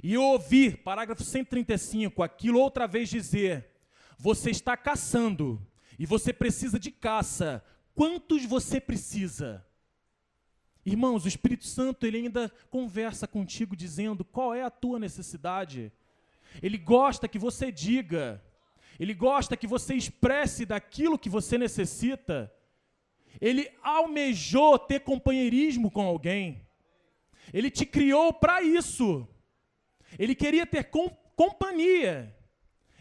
E eu ouvi, parágrafo 135, aquilo outra vez dizer: você está caçando e você precisa de caça. Quantos você precisa? Irmãos, o Espírito Santo, ele ainda conversa contigo dizendo qual é a tua necessidade. Ele gosta que você diga. Ele gosta que você expresse daquilo que você necessita. Ele almejou ter companheirismo com alguém. Ele te criou para isso. Ele queria ter companhia.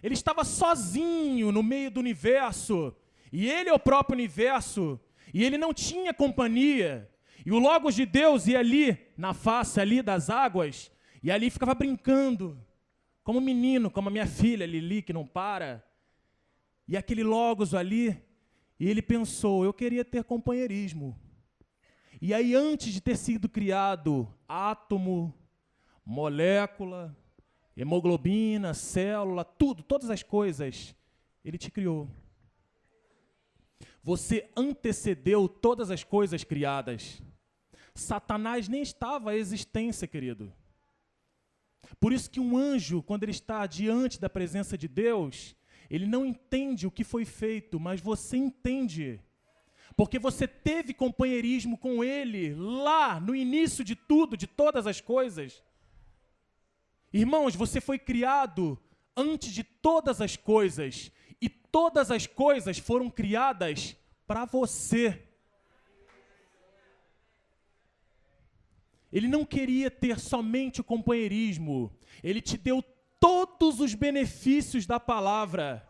Ele estava sozinho no meio do universo. E ele é o próprio universo. E ele não tinha companhia. E o Logos de Deus ia ali, na face ali das águas, e ali ficava brincando, como um menino, como a minha filha Lili, que não para. E aquele Logos ali, e ele pensou, eu queria ter companheirismo. E aí, antes de ter sido criado átomo, molécula, hemoglobina, célula, tudo, todas as coisas, ele te criou. Você antecedeu todas as coisas criadas. Satanás nem estava à existência, querido. Por isso que um anjo, quando ele está diante da presença de Deus, ele não entende o que foi feito, mas você entende. Porque você teve companheirismo com ele lá no início de tudo, de todas as coisas. Irmãos, você foi criado antes de todas as coisas. E todas as coisas foram criadas para você. Ele não queria ter somente o companheirismo. Ele te deu todos os benefícios da palavra.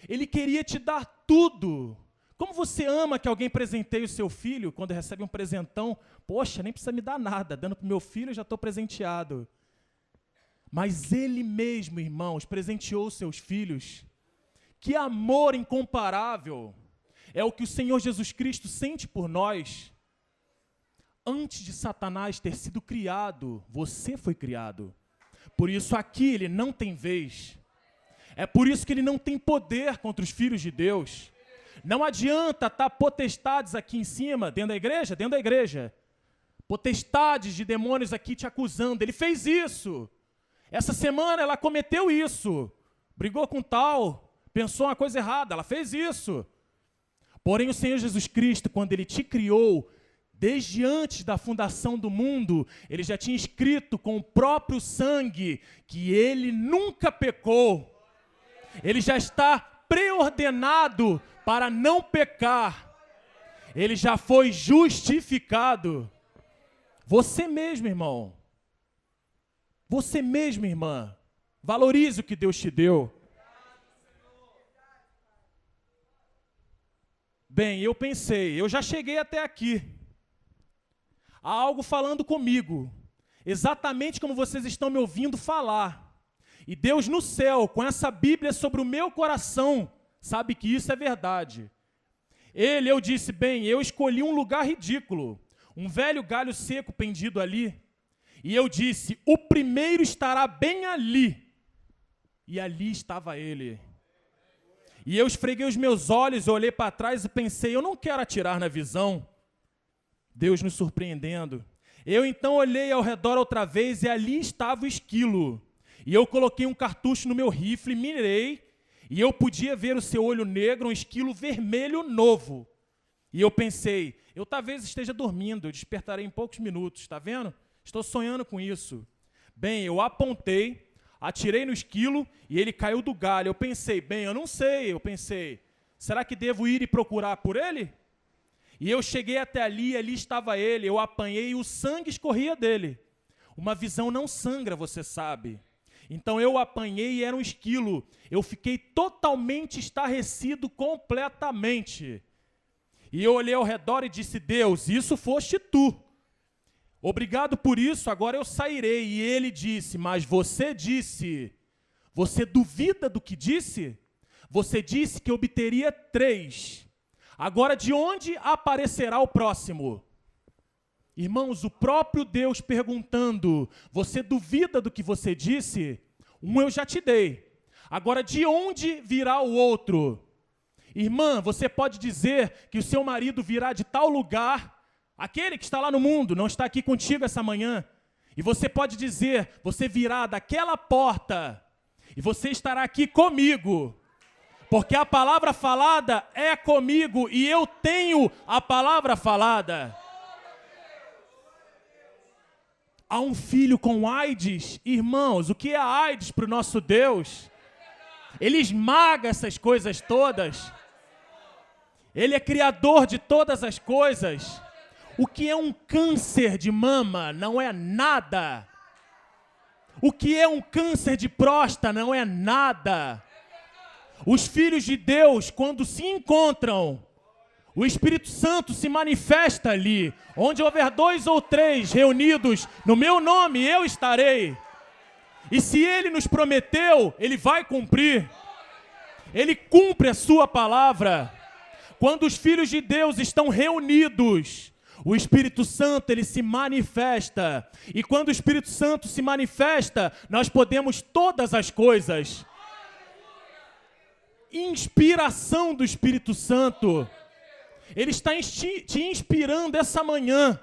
Ele queria te dar tudo. Como você ama que alguém presenteie o seu filho quando recebe um presentão? Poxa, nem precisa me dar nada. Dando para o meu filho, eu já estou presenteado. Mas ele mesmo, irmãos, presenteou os seus filhos. Que amor incomparável é o que o Senhor Jesus Cristo sente por nós. Antes de Satanás ter sido criado, você foi criado. Por isso aqui ele não tem vez. É por isso que ele não tem poder contra os filhos de Deus. Não adianta estar potestades aqui em cima, dentro da igreja, dentro da igreja. Potestades de demônios aqui te acusando. Ele fez isso. Essa semana ela cometeu isso. Brigou com tal, pensou uma coisa errada, ela fez isso. Porém o Senhor Jesus Cristo, quando ele te criou, desde antes da fundação do mundo, ele já tinha escrito com o próprio sangue que ele nunca pecou. Ele já está preordenado para não pecar. Ele já foi justificado. Você mesmo, irmão. Você mesmo, irmã. Valorize o que Deus te deu. Bem, eu pensei, eu já cheguei até aqui. Há algo falando comigo, exatamente como vocês estão me ouvindo falar. E Deus no céu, com essa Bíblia sobre o meu coração, sabe que isso é verdade. Eu disse, bem, eu escolhi um lugar ridículo, um velho galho seco pendido ali. E eu disse, o primeiro estará bem ali. E ali estava ele. E eu esfreguei os meus olhos, olhei para trás e pensei, eu não quero atirar na visão. Deus nos surpreendendo. Eu então olhei ao redor outra vez e ali estava o esquilo. E eu coloquei um cartucho no meu rifle, mirei, e eu podia ver o seu olho negro, um esquilo vermelho novo. E eu pensei, eu talvez esteja dormindo, eu despertarei em poucos minutos, está vendo? Estou sonhando com isso. Bem, eu apontei, atirei no esquilo e ele caiu do galho. Eu pensei, bem, eu não sei, será que devo ir e procurar por ele? E eu cheguei até ali, ali estava ele, eu apanhei e o sangue escorria dele. Uma visão não sangra, você sabe. Então eu apanhei e era um esquilo. Eu fiquei totalmente estarrecido, completamente. E eu olhei ao redor e disse, Deus, isso foste tu. Obrigado por isso, agora eu sairei. E ele disse, mas você disse, você duvida do que disse? Você disse que obteria 3. Agora, de onde aparecerá o próximo? Irmãos, o próprio Deus perguntando, você duvida do que você disse? Um eu já te dei. Agora, de onde virá o outro? Irmã, você pode dizer que o seu marido virá de tal lugar, aquele que está lá no mundo, não está aqui contigo essa manhã. E você pode dizer, você virá daquela porta, e você estará aqui comigo. Porque a palavra falada é comigo, e eu tenho a palavra falada. Há um filho com AIDS, irmãos, o que é a AIDS para o nosso Deus? Ele esmaga essas coisas todas. Ele é criador de todas as coisas. O que é um câncer de mama não é nada. O que é um câncer de próstata não é nada. Os filhos de Deus, quando se encontram, o Espírito Santo se manifesta ali. Onde houver 2 ou 3 reunidos no meu nome, eu estarei. E se Ele nos prometeu, Ele vai cumprir. Ele cumpre a sua palavra. Quando os filhos de Deus estão reunidos, o Espírito Santo, ele se manifesta. E quando o Espírito Santo se manifesta, nós podemos todas as coisas. Inspiração do Espírito Santo. Ele está te inspirando essa manhã.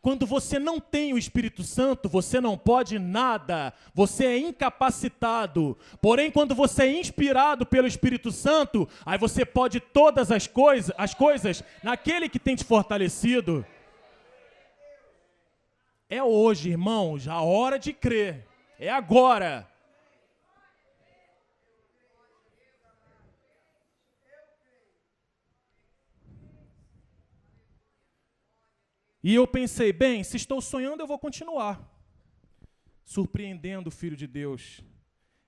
Quando você não tem o Espírito Santo, você não pode nada. Você é incapacitado. Porém, quando você é inspirado pelo Espírito Santo, aí você pode todas as coisas naquele que tem te fortalecido. É hoje, irmãos, a hora de crer. É agora. E eu pensei, bem, se estou sonhando, eu vou continuar. Surpreendendo o Filho de Deus,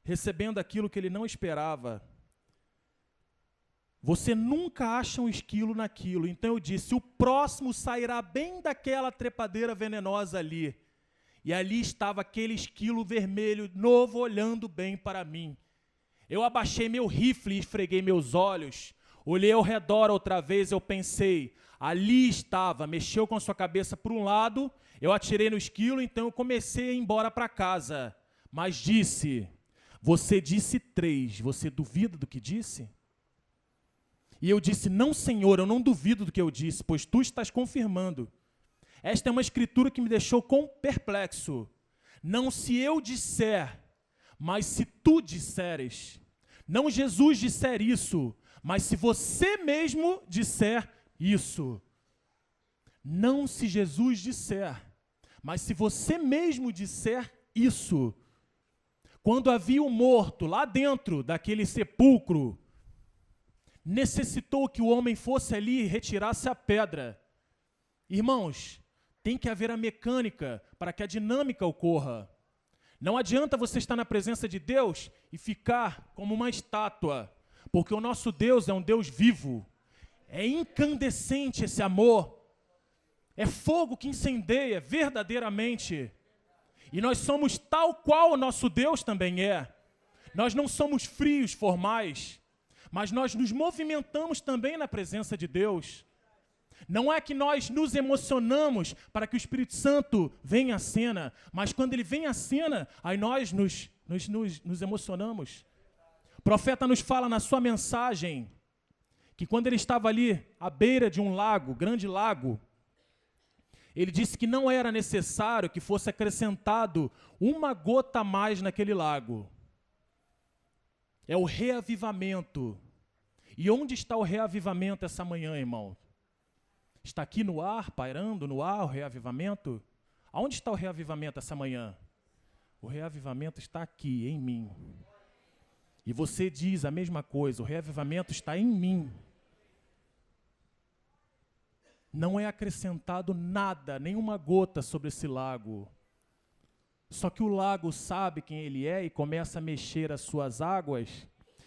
recebendo aquilo que ele não esperava. Você nunca acha um esquilo naquilo. Então eu disse, o próximo sairá bem daquela trepadeira venenosa ali. E ali estava aquele esquilo vermelho novo olhando bem para mim. Eu abaixei meu rifle e esfreguei meus olhos. Olhei ao redor outra vez, eu pensei, ali estava, mexeu com a sua cabeça para um lado, eu atirei no esquilo, então eu comecei a ir embora para casa. Mas disse, você disse 3, você duvida do que disse? E eu disse, não, Senhor, eu não duvido do que eu disse, pois tu estás confirmando. Esta é uma escritura que me deixou perplexo. Não se eu disser, mas se tu disseres. Não Jesus disser isso, mas se você mesmo disser isso. Não se Jesus disser, mas se você mesmo disser isso. Quando havia um morto lá dentro daquele sepulcro, necessitou que o homem fosse ali e retirasse a pedra. Irmãos, tem que haver a mecânica para que a dinâmica ocorra. Não adianta você estar na presença de Deus e ficar como uma estátua, porque o nosso Deus é um Deus vivo. É incandescente esse amor. É fogo que incendeia verdadeiramente. E nós somos tal qual o nosso Deus também é. Nós não somos frios, formais, mas nós nos movimentamos também na presença de Deus. Não é que nós nos emocionamos para que o Espírito Santo venha à cena, mas quando ele vem à cena, aí nós nos emocionamos. O profeta nos fala na sua mensagem que quando ele estava ali à beira de um lago, grande lago, ele disse que não era necessário que fosse acrescentado uma gota a mais naquele lago. É o reavivamento. E onde está o reavivamento essa manhã, irmão? Está aqui no ar, pairando no ar, o reavivamento? Aonde está o reavivamento essa manhã? O reavivamento está aqui, em mim. E você diz a mesma coisa, o reavivamento está em mim. Não é acrescentado nada, nenhuma gota sobre esse lago. Só que o lago sabe quem ele é e começa a mexer as suas águas,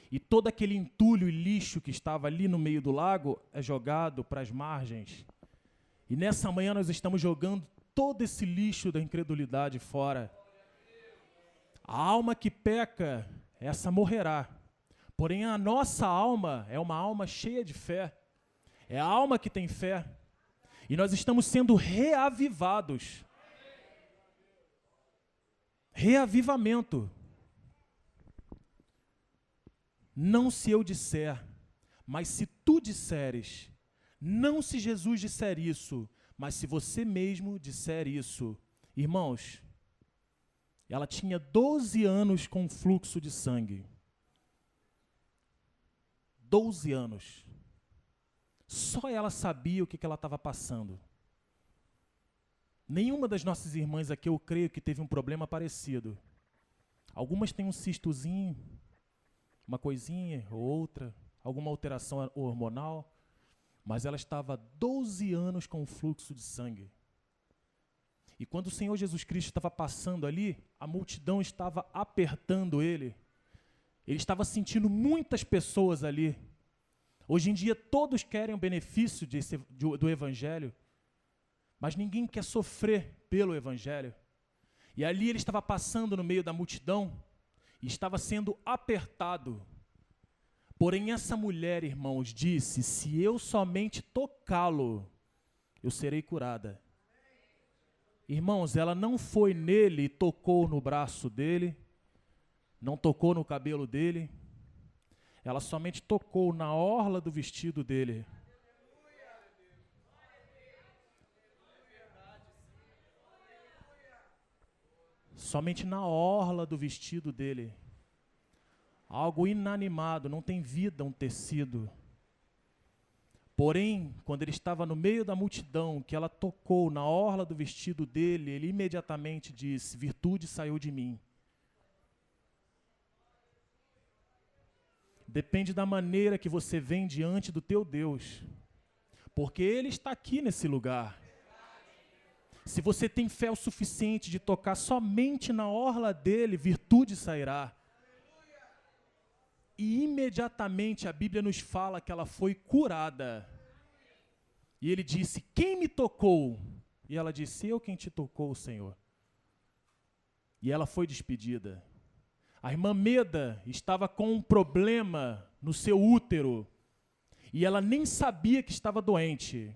e todo aquele entulho e lixo que estava ali no meio do lago é jogado para as margens. E nessa manhã nós estamos jogando todo esse lixo da incredulidade fora. A alma que peca, essa morrerá. Porém, a nossa alma é uma alma cheia de fé. É a alma que tem fé. E nós estamos sendo reavivados. Reavivamento. Não se eu disser, mas se tu disseres. Não se Jesus disser isso, mas se você mesmo disser isso. Irmãos, ela tinha 12 anos com fluxo de sangue. 12 anos. Só ela sabia o que ela estava passando. Nenhuma das nossas irmãs aqui, eu creio, que teve um problema parecido. Algumas têm um cistozinho, uma coisinha ou outra, alguma alteração hormonal, mas ela estava 12 anos com fluxo de sangue. E quando o Senhor Jesus Cristo estava passando ali, a multidão estava apertando ele. Ele estava sentindo muitas pessoas ali. Hoje em dia, todos querem o benefício do Evangelho, mas ninguém quer sofrer pelo Evangelho. E ali ele estava passando no meio da multidão e estava sendo apertado. Porém, essa mulher, irmãos, disse, se eu somente tocá-lo, eu serei curada. Irmãos, ela não foi nele e tocou no braço dele, não tocou no cabelo dele, ela somente tocou na orla do vestido dele. Somente na orla do vestido dele. Algo inanimado, não tem vida um tecido. Porém, quando ele estava no meio da multidão, que ela tocou na orla do vestido dele, ele imediatamente disse, virtude saiu de mim. Depende da maneira que você vem diante do teu Deus, porque Ele está aqui nesse lugar. Se você tem fé o suficiente de tocar somente na orla dele, virtude sairá. E imediatamente a Bíblia nos fala que ela foi curada. E ele disse, quem me tocou? E ela disse, eu quem te tocou, Senhor. E ela foi despedida. A irmã Meda estava com um problema no seu útero. E ela nem sabia que estava doente.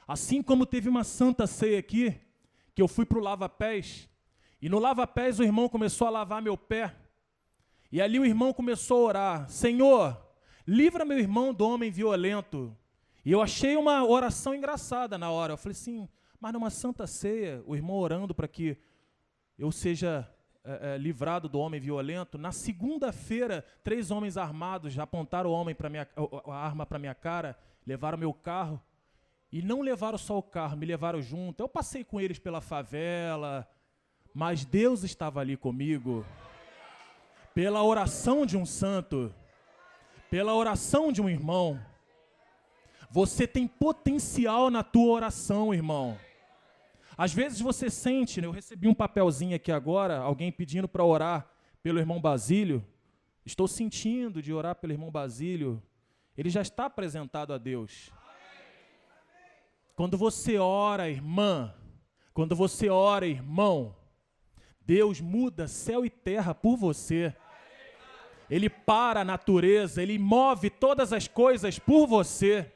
Assim como teve uma santa ceia aqui, que eu fui para o lava-pés, e no lava-pés o irmão começou a lavar meu pé, e ali o irmão começou a orar, Senhor, livra meu irmão do homem violento. E eu achei uma oração engraçada na hora, eu falei assim, mas numa santa ceia, o irmão orando para que eu seja livrado do homem violento. Na segunda-feira, 3 homens armados apontaram a arma para minha cara, levaram meu carro, e não levaram só o carro, me levaram junto. Eu passei com eles pela favela, mas Deus estava ali comigo. Pela oração de um santo, pela oração de um irmão. Você tem potencial na tua oração, irmão. Às vezes você sente, eu recebi um papelzinho aqui agora, alguém pedindo para orar pelo irmão Basílio. Estou sentindo de orar pelo irmão Basílio. Ele já está apresentado a Deus. Quando você ora, irmã, quando você ora, irmão, Deus muda céu e terra por você. Ele para a natureza, Ele move todas as coisas por você.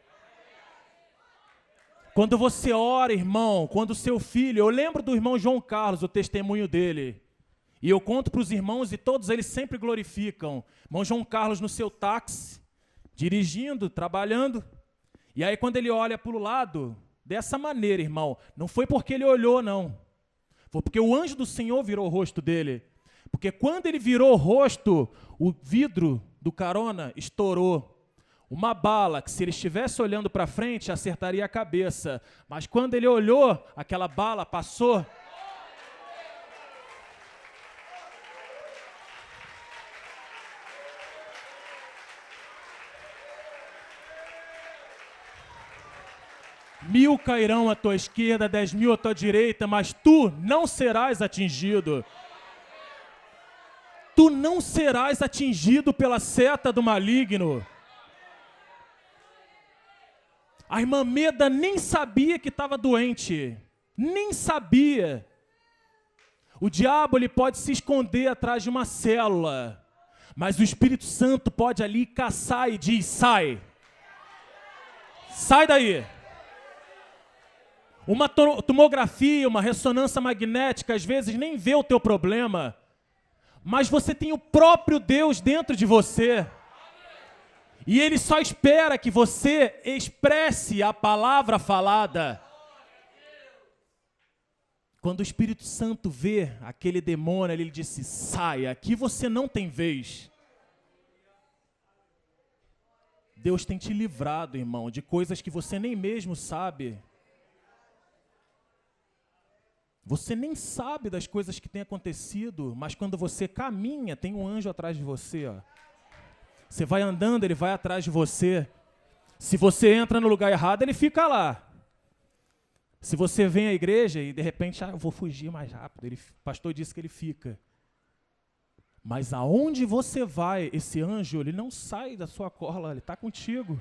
Quando você ora, irmão, quando o seu filho... Eu lembro do irmão João Carlos, o testemunho dele. E eu conto para os irmãos e todos eles sempre glorificam. Irmão João Carlos no seu táxi, dirigindo, trabalhando. E aí quando ele olha para o lado, dessa maneira, irmão, não foi porque ele olhou, não. Foi porque o anjo do Senhor virou o rosto dele. Porque quando ele virou o rosto, o vidro do carona estourou. Uma bala que, se ele estivesse olhando para frente, acertaria a cabeça. Mas quando ele olhou, aquela bala passou. Mil cairão à tua esquerda, 10.000 à tua direita, mas tu não serás atingido. Tu não serás atingido pela seta do maligno. A irmã Meda nem sabia que estava doente. Nem sabia. O diabo ele pode se esconder atrás de uma célula. Mas o Espírito Santo pode ali caçar e diz, sai. Sai daí. Uma tomografia, uma ressonância magnética, às vezes nem vê o teu problema, mas você tem o próprio Deus dentro de você. E Ele só espera que você expresse a palavra falada. Quando o Espírito Santo vê aquele demônio, ele disse, saia, aqui você não tem vez. Deus tem te livrado, irmão, de coisas que você nem mesmo sabe. Você nem sabe das coisas que têm acontecido, mas quando você caminha, tem um anjo atrás de você, ó. Você vai andando, ele vai atrás de você. Se você entra no lugar errado, ele fica lá. Se você vem à igreja e de repente, eu vou fugir mais rápido, o pastor disse que ele fica. Mas aonde você vai, esse anjo, ele não sai da sua cola, ele está contigo.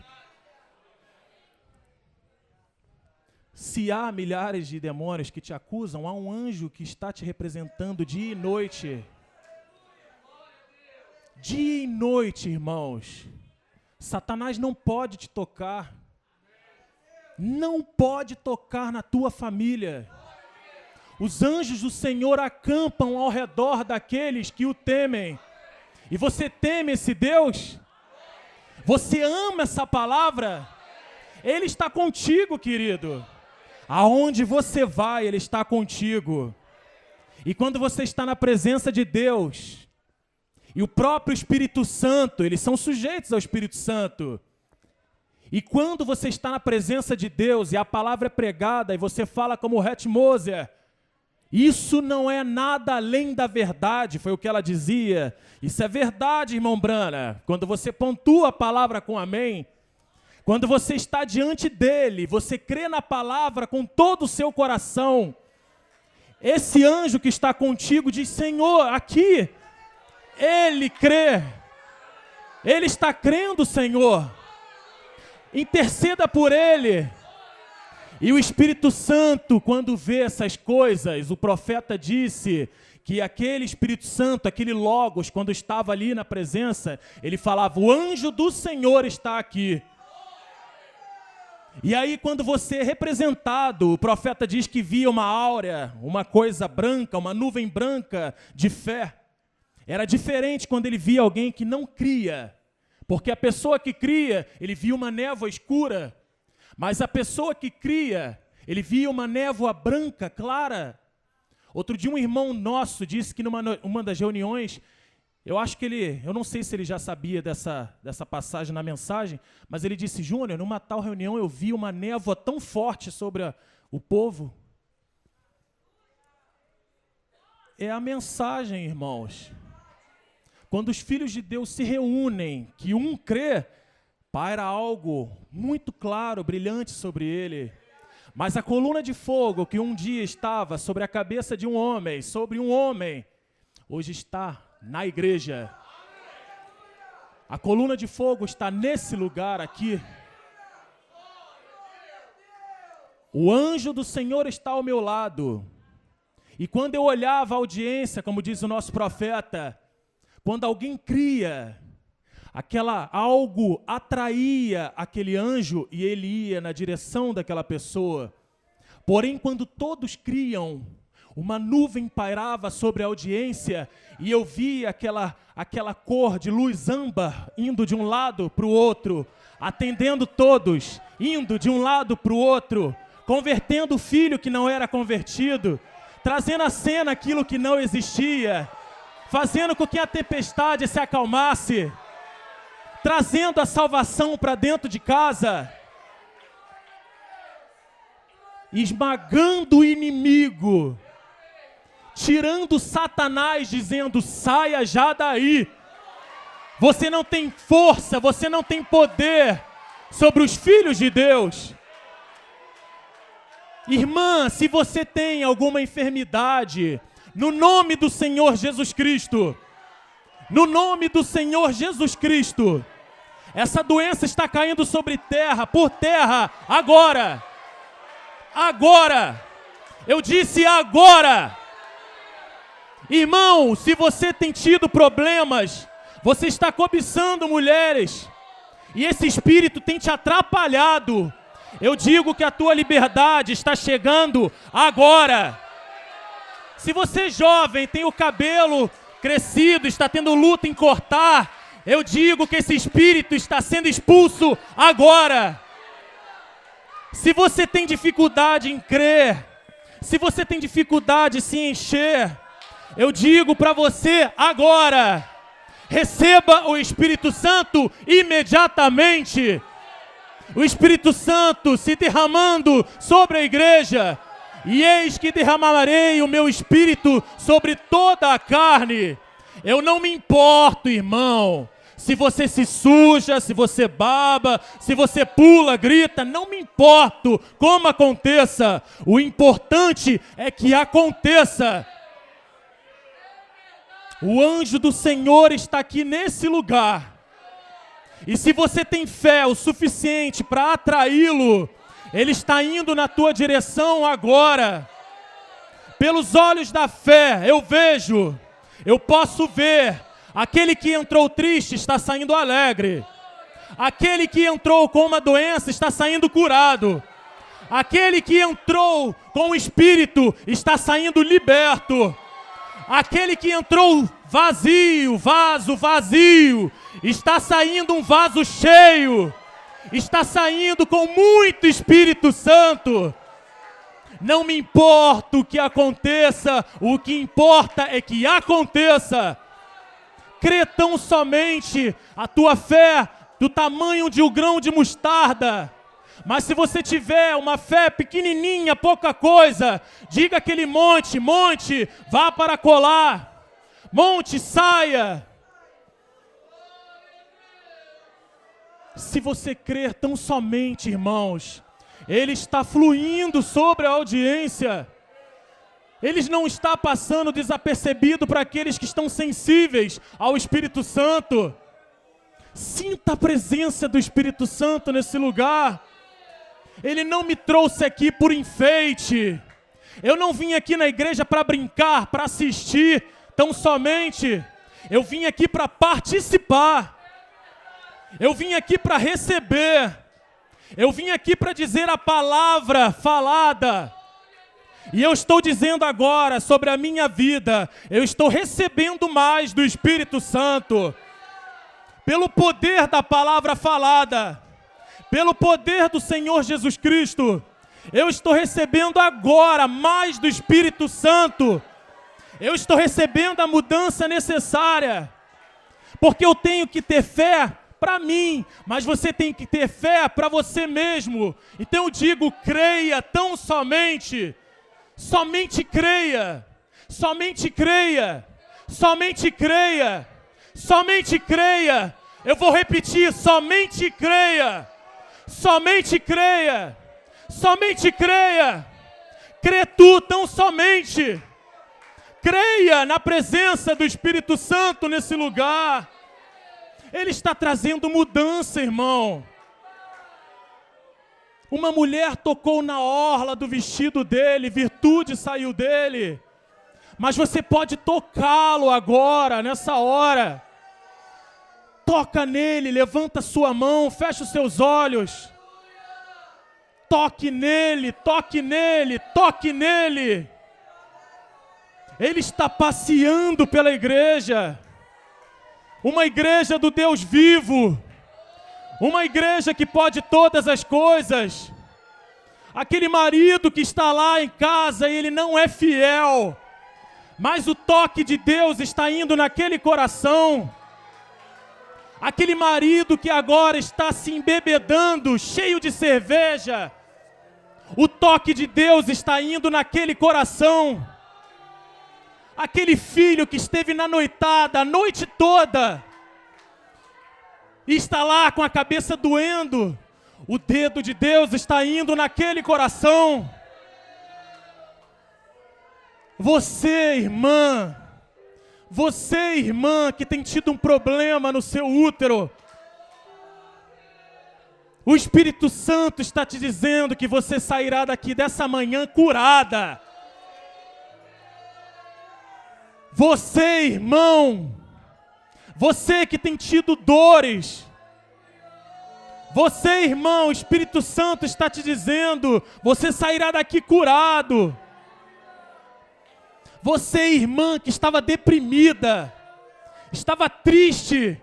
Se há milhares de demônios que te acusam, há um anjo que está te representando dia e noite. Dia e noite, irmãos. Satanás não pode te tocar. Não pode tocar na tua família. Os anjos do Senhor acampam ao redor daqueles que o temem. E você teme esse Deus? Você ama essa palavra? Ele está contigo, querido. Aonde você vai, Ele está contigo. E quando você está na presença de Deus, e o próprio Espírito Santo, eles são sujeitos ao Espírito Santo. E quando você está na presença de Deus, e a palavra é pregada, e você fala como Ruth Moser, isso não é nada além da verdade, foi o que ela dizia. Isso é verdade, irmão Brana. Quando você pontua a palavra com amém, quando você está diante dele, você crê na palavra com todo o seu coração. Esse anjo que está contigo diz, Senhor, aqui, ele crê. Ele está crendo, Senhor. Interceda por ele. E o Espírito Santo, quando vê essas coisas, o profeta disse que aquele Espírito Santo, aquele Logos, quando estava ali na presença, ele falava, o anjo do Senhor está aqui. E aí quando você é representado, o profeta diz que via uma áurea, uma coisa branca, uma nuvem branca de fé. Era diferente quando ele via alguém que não cria, porque a pessoa que cria, ele via uma névoa escura, mas a pessoa que cria, ele via uma névoa branca, clara. Outro dia um irmão nosso disse que numa das reuniões, eu não sei se ele já sabia dessa passagem na mensagem, mas ele disse, Júnior, numa tal reunião eu vi uma névoa tão forte sobre o povo. É a mensagem, irmãos. Quando os filhos de Deus se reúnem, que um crê, paira algo muito claro, brilhante sobre ele. Mas a coluna de fogo que um dia estava sobre a cabeça de um homem, sobre um homem, hoje está na igreja. A coluna de fogo está nesse lugar aqui. O anjo do Senhor está ao meu lado. E quando eu olhava a audiência, como diz o nosso profeta, quando alguém cria, algo atraía aquele anjo e ele ia na direção daquela pessoa. Porém, quando todos criam, uma nuvem pairava sobre a audiência e eu via aquela cor de luz âmbar indo de um lado para o outro, atendendo todos, indo de um lado para o outro, convertendo o filho que não era convertido, trazendo à cena aquilo que não existia, fazendo com que a tempestade se acalmasse, trazendo a salvação para dentro de casa, esmagando o inimigo, tirando Satanás, dizendo, saia já daí. Você não tem força, você não tem poder sobre os filhos de Deus. Irmã, se você tem alguma enfermidade, no nome do Senhor Jesus Cristo, no nome do Senhor Jesus Cristo, essa doença está caindo sobre terra, por terra, agora. Agora. Eu disse agora. Irmão, se você tem tido problemas, você está cobiçando mulheres, e esse espírito tem te atrapalhado, Eu digo que a tua liberdade está chegando agora. Se você jovem tem o cabelo crescido, está tendo luta em cortar, eu digo que esse espírito está sendo expulso agora. Se você tem dificuldade em crer, se você tem dificuldade em se encher, eu digo para você agora, receba o Espírito Santo imediatamente. O Espírito Santo se derramando sobre a igreja. E eis que derramarei o meu Espírito sobre toda a carne. Eu não me importo, irmão, se você se suja, se você baba, se você pula, grita, não me importo como aconteça. O importante é que aconteça. O anjo do Senhor está aqui nesse lugar. E se você tem fé o suficiente para atraí-lo, ele está indo na tua direção agora. Pelos olhos da fé, eu posso ver. Aquele que entrou triste está saindo alegre. Aquele que entrou com uma doença está saindo curado. Aquele que entrou com o espírito está saindo liberto. Aquele que entrou vaso vazio, está saindo um vaso cheio. Está saindo com muito Espírito Santo. Não me importa o que aconteça, o que importa é que aconteça. Crê tão somente a tua fé do tamanho de um grão de mostarda. Mas se você tiver uma fé pequenininha, pouca coisa, diga aquele monte, vá para colar. Monte, saia. Se você crer tão somente, irmãos, ele está fluindo sobre a audiência. Ele não está passando desapercebido para aqueles que estão sensíveis ao Espírito Santo. Sinta a presença do Espírito Santo nesse lugar. Ele não me trouxe aqui por enfeite. Eu não vim aqui na igreja para brincar, para assistir tão somente. Eu vim aqui para participar. Eu vim aqui para receber. Eu vim aqui para dizer a palavra falada. E eu estou dizendo agora sobre a minha vida. Eu estou recebendo mais do Espírito Santo. Pelo poder da palavra falada. Pelo poder do Senhor Jesus Cristo. Eu estou recebendo agora mais do Espírito Santo. Eu estou recebendo a mudança necessária. Porque eu tenho que ter fé para mim, mas você tem que ter fé para você mesmo. Então eu digo, creia tão somente. Somente creia. Somente creia. Somente creia. Somente creia. Eu vou repetir, somente creia. Somente creia. Somente creia. Crê tu tão somente. Creia na presença do Espírito Santo nesse lugar. Ele está trazendo mudança, irmão. Uma mulher tocou na orla do vestido dele, virtude saiu dele. Mas você pode tocá-lo agora, nessa hora. Toca nele, levanta sua mão, fecha os seus olhos. Toque nele, toque nele, toque nele. Ele está passeando pela igreja. Uma igreja do Deus vivo. Uma igreja que pode todas as coisas. Aquele marido que está lá em casa e ele não é fiel. Mas o toque de Deus está indo naquele coração. Aquele marido que agora está se embebedando, cheio de cerveja. O toque de Deus está indo naquele coração. Aquele filho que esteve na noitada a noite toda e está lá com a cabeça doendo, o dedo de Deus está indo naquele coração. Você, irmã que tem tido um problema no seu útero, o Espírito Santo está te dizendo que você sairá daqui dessa manhã curada. Você, irmão, você que tem tido dores, Você, irmão, o Espírito Santo está te dizendo, você sairá daqui curado. Você, irmã, que estava deprimida, estava triste.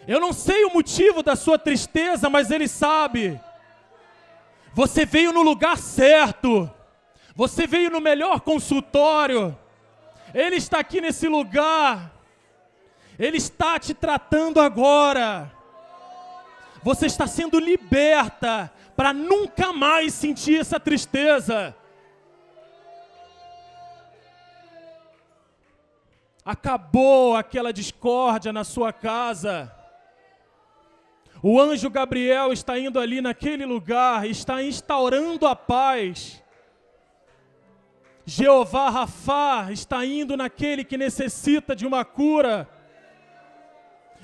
Eu não sei o motivo da sua tristeza, mas Ele sabe. Você veio no lugar certo. Você veio no melhor consultório. Ele está aqui nesse lugar. Ele está te tratando agora. Você está sendo liberta para nunca mais sentir essa tristeza. Acabou aquela discórdia na sua casa. O anjo Gabriel está indo ali naquele lugar, está instaurando a paz. Jeová Rafá está indo naquele que necessita de uma cura.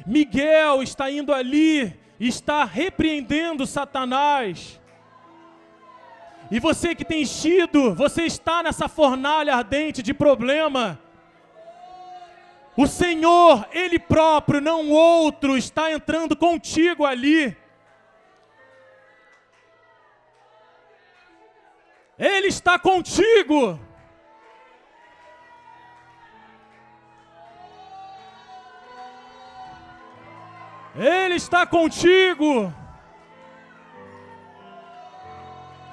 Miguel está indo ali e está repreendendo Satanás. E você que tem enchido, você está nessa fornalha ardente de problema. O Senhor, Ele próprio, não outro, está entrando contigo ali. Ele está contigo. Ele está contigo.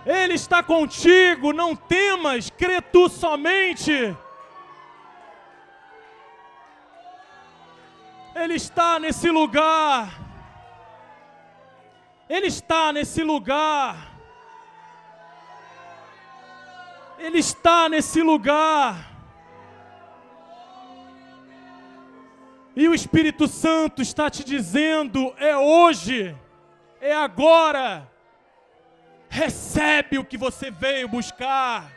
Ele está contigo, não temas, crê tu somente. Ele está nesse lugar. Ele está nesse lugar. Ele está nesse lugar. E o Espírito Santo está te dizendo, é hoje, é agora. Recebe o que você veio buscar.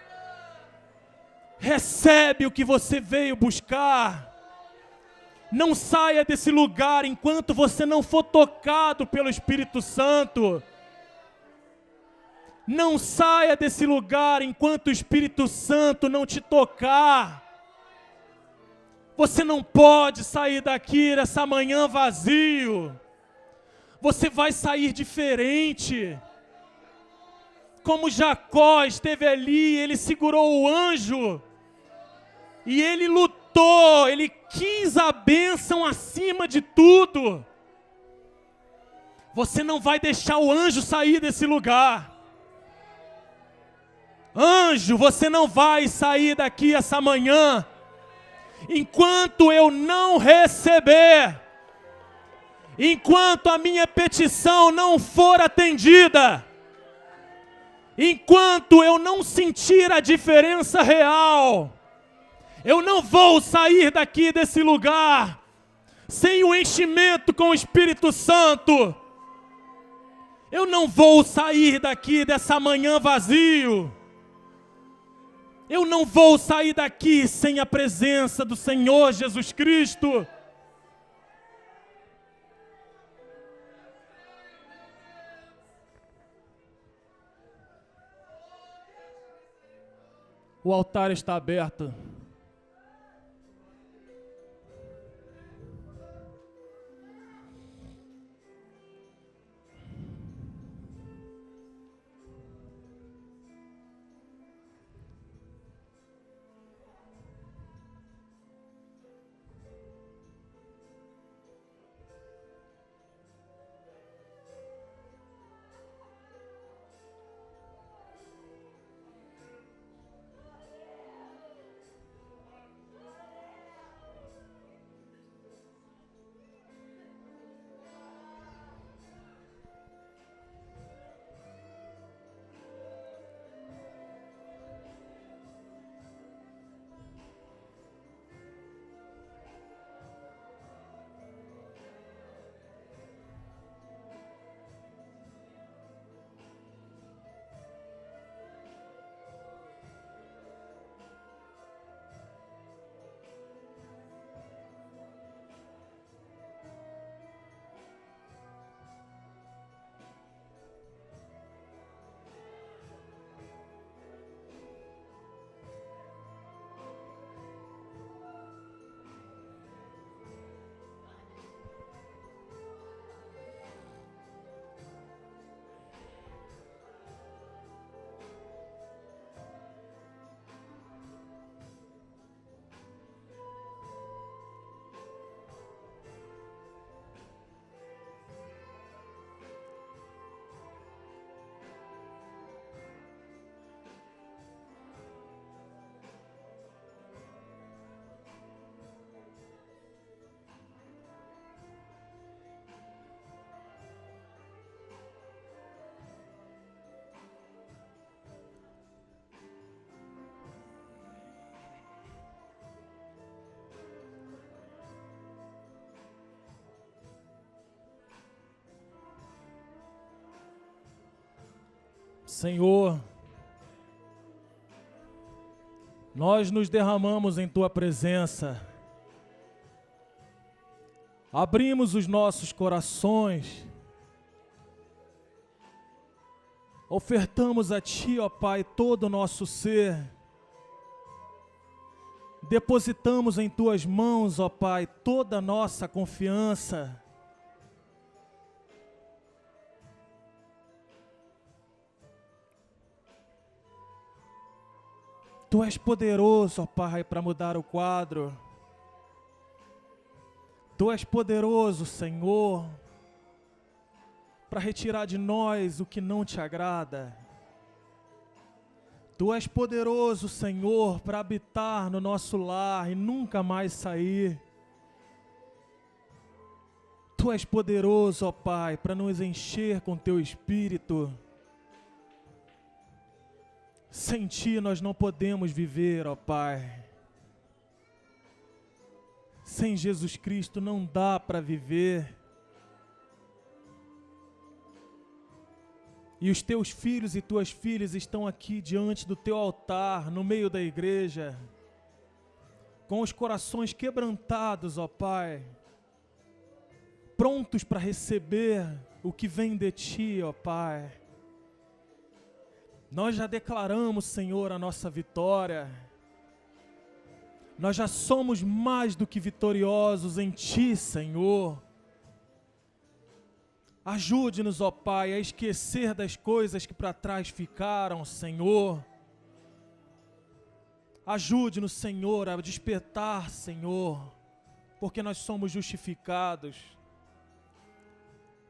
Recebe o que você veio buscar. Não saia desse lugar enquanto você não for tocado pelo Espírito Santo. Não saia desse lugar enquanto o Espírito Santo não te tocar. Você não pode sair daqui nessa manhã vazio. Você vai sair diferente. Como Jacó esteve ali, ele segurou o anjo. E ele lutou, ele quis a bênção acima de tudo. Você não vai deixar o anjo sair desse lugar. Anjo, você não vai sair daqui essa manhã enquanto eu não receber, enquanto a minha petição não for atendida, enquanto eu não sentir a diferença real. Eu não vou sair daqui desse lugar sem o enchimento com o Espírito Santo. Eu não vou sair daqui dessa manhã vazio. Eu não vou sair daqui sem a presença do Senhor Jesus Cristo. O altar está aberto. Senhor, nós nos derramamos em Tua presença, abrimos os nossos corações, ofertamos a Ti, ó Pai, todo o nosso ser, depositamos em Tuas mãos, ó Pai, toda a nossa confiança. Tu és poderoso, ó Pai, para mudar o quadro. Tu és poderoso, Senhor, para retirar de nós o que não te agrada. Tu és poderoso, Senhor, para habitar no nosso lar e nunca mais sair. Tu és poderoso, ó Pai, para nos encher com Teu Espírito. Sem Ti nós não podemos viver, ó Pai. Sem Jesus Cristo não dá para viver. E os Teus filhos e Tuas filhas estão aqui diante do Teu altar, no meio da igreja, com os corações quebrantados, ó Pai, prontos para receber o que vem de Ti, ó Pai. Nós já declaramos, Senhor, a nossa vitória. Nós já somos mais do que vitoriosos em Ti, Senhor. Ajude-nos, ó Pai, a esquecer das coisas que para trás ficaram, Senhor. Ajude-nos, Senhor, a despertar, Senhor, porque nós somos justificados.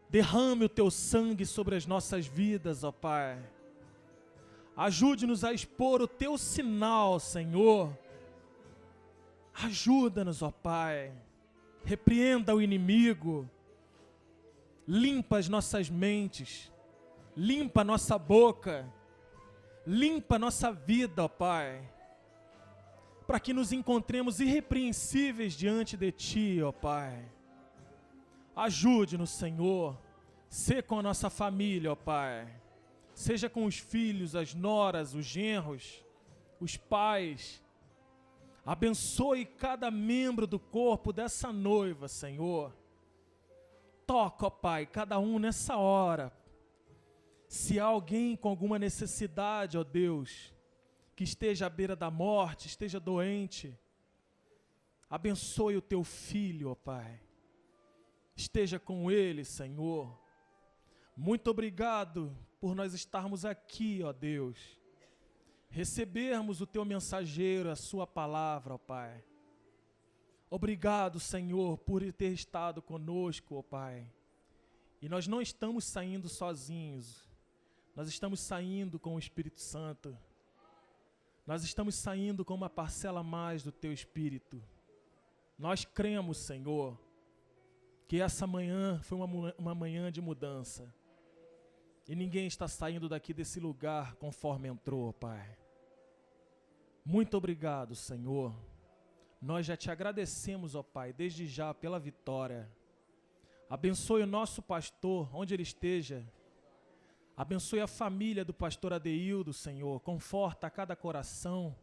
Derrame o Teu sangue sobre as nossas vidas, ó Pai. Ajude-nos a expor o Teu sinal, Senhor. Ajuda-nos, ó Pai. Repreenda o inimigo. Limpa as nossas mentes. Limpa a nossa boca. Limpa a nossa vida, ó Pai. Para que nos encontremos irrepreensíveis diante de Ti, ó Pai. Ajude-nos, Senhor. Sê com a nossa família, ó Pai. Seja com os filhos, as noras, os genros, os pais. Abençoe cada membro do corpo dessa noiva, Senhor. Toca, ó Pai, cada um nessa hora. Se há alguém com alguma necessidade, ó Deus, que esteja à beira da morte, esteja doente, abençoe o Teu filho, ó Pai. Esteja com ele, Senhor. Muito obrigado por nós estarmos aqui, ó Deus, recebermos o Teu mensageiro, a Sua palavra, ó Pai. Obrigado, Senhor, por ter estado conosco, ó Pai. E nós não estamos saindo sozinhos, nós estamos saindo com o Espírito Santo. Nós estamos saindo com uma parcela a mais do Teu Espírito. Nós cremos, Senhor, que essa manhã foi uma manhã de mudança. E ninguém está saindo daqui desse lugar conforme entrou, Pai. Muito obrigado, Senhor. Nós já Te agradecemos, ó Pai, desde já pela vitória. Abençoe o nosso pastor, onde ele esteja. Abençoe a família do pastor Adeildo, Senhor. Conforta cada coração.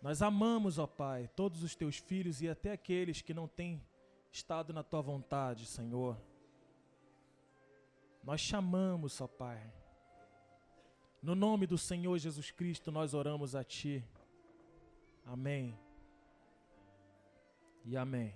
Nós amamos, ó Pai, todos os Teus filhos e até aqueles que não têm estado na Tua vontade, Senhor. Nós chamamos, ó Pai. No nome do Senhor Jesus Cristo, nós oramos a Ti. Amém. E amém.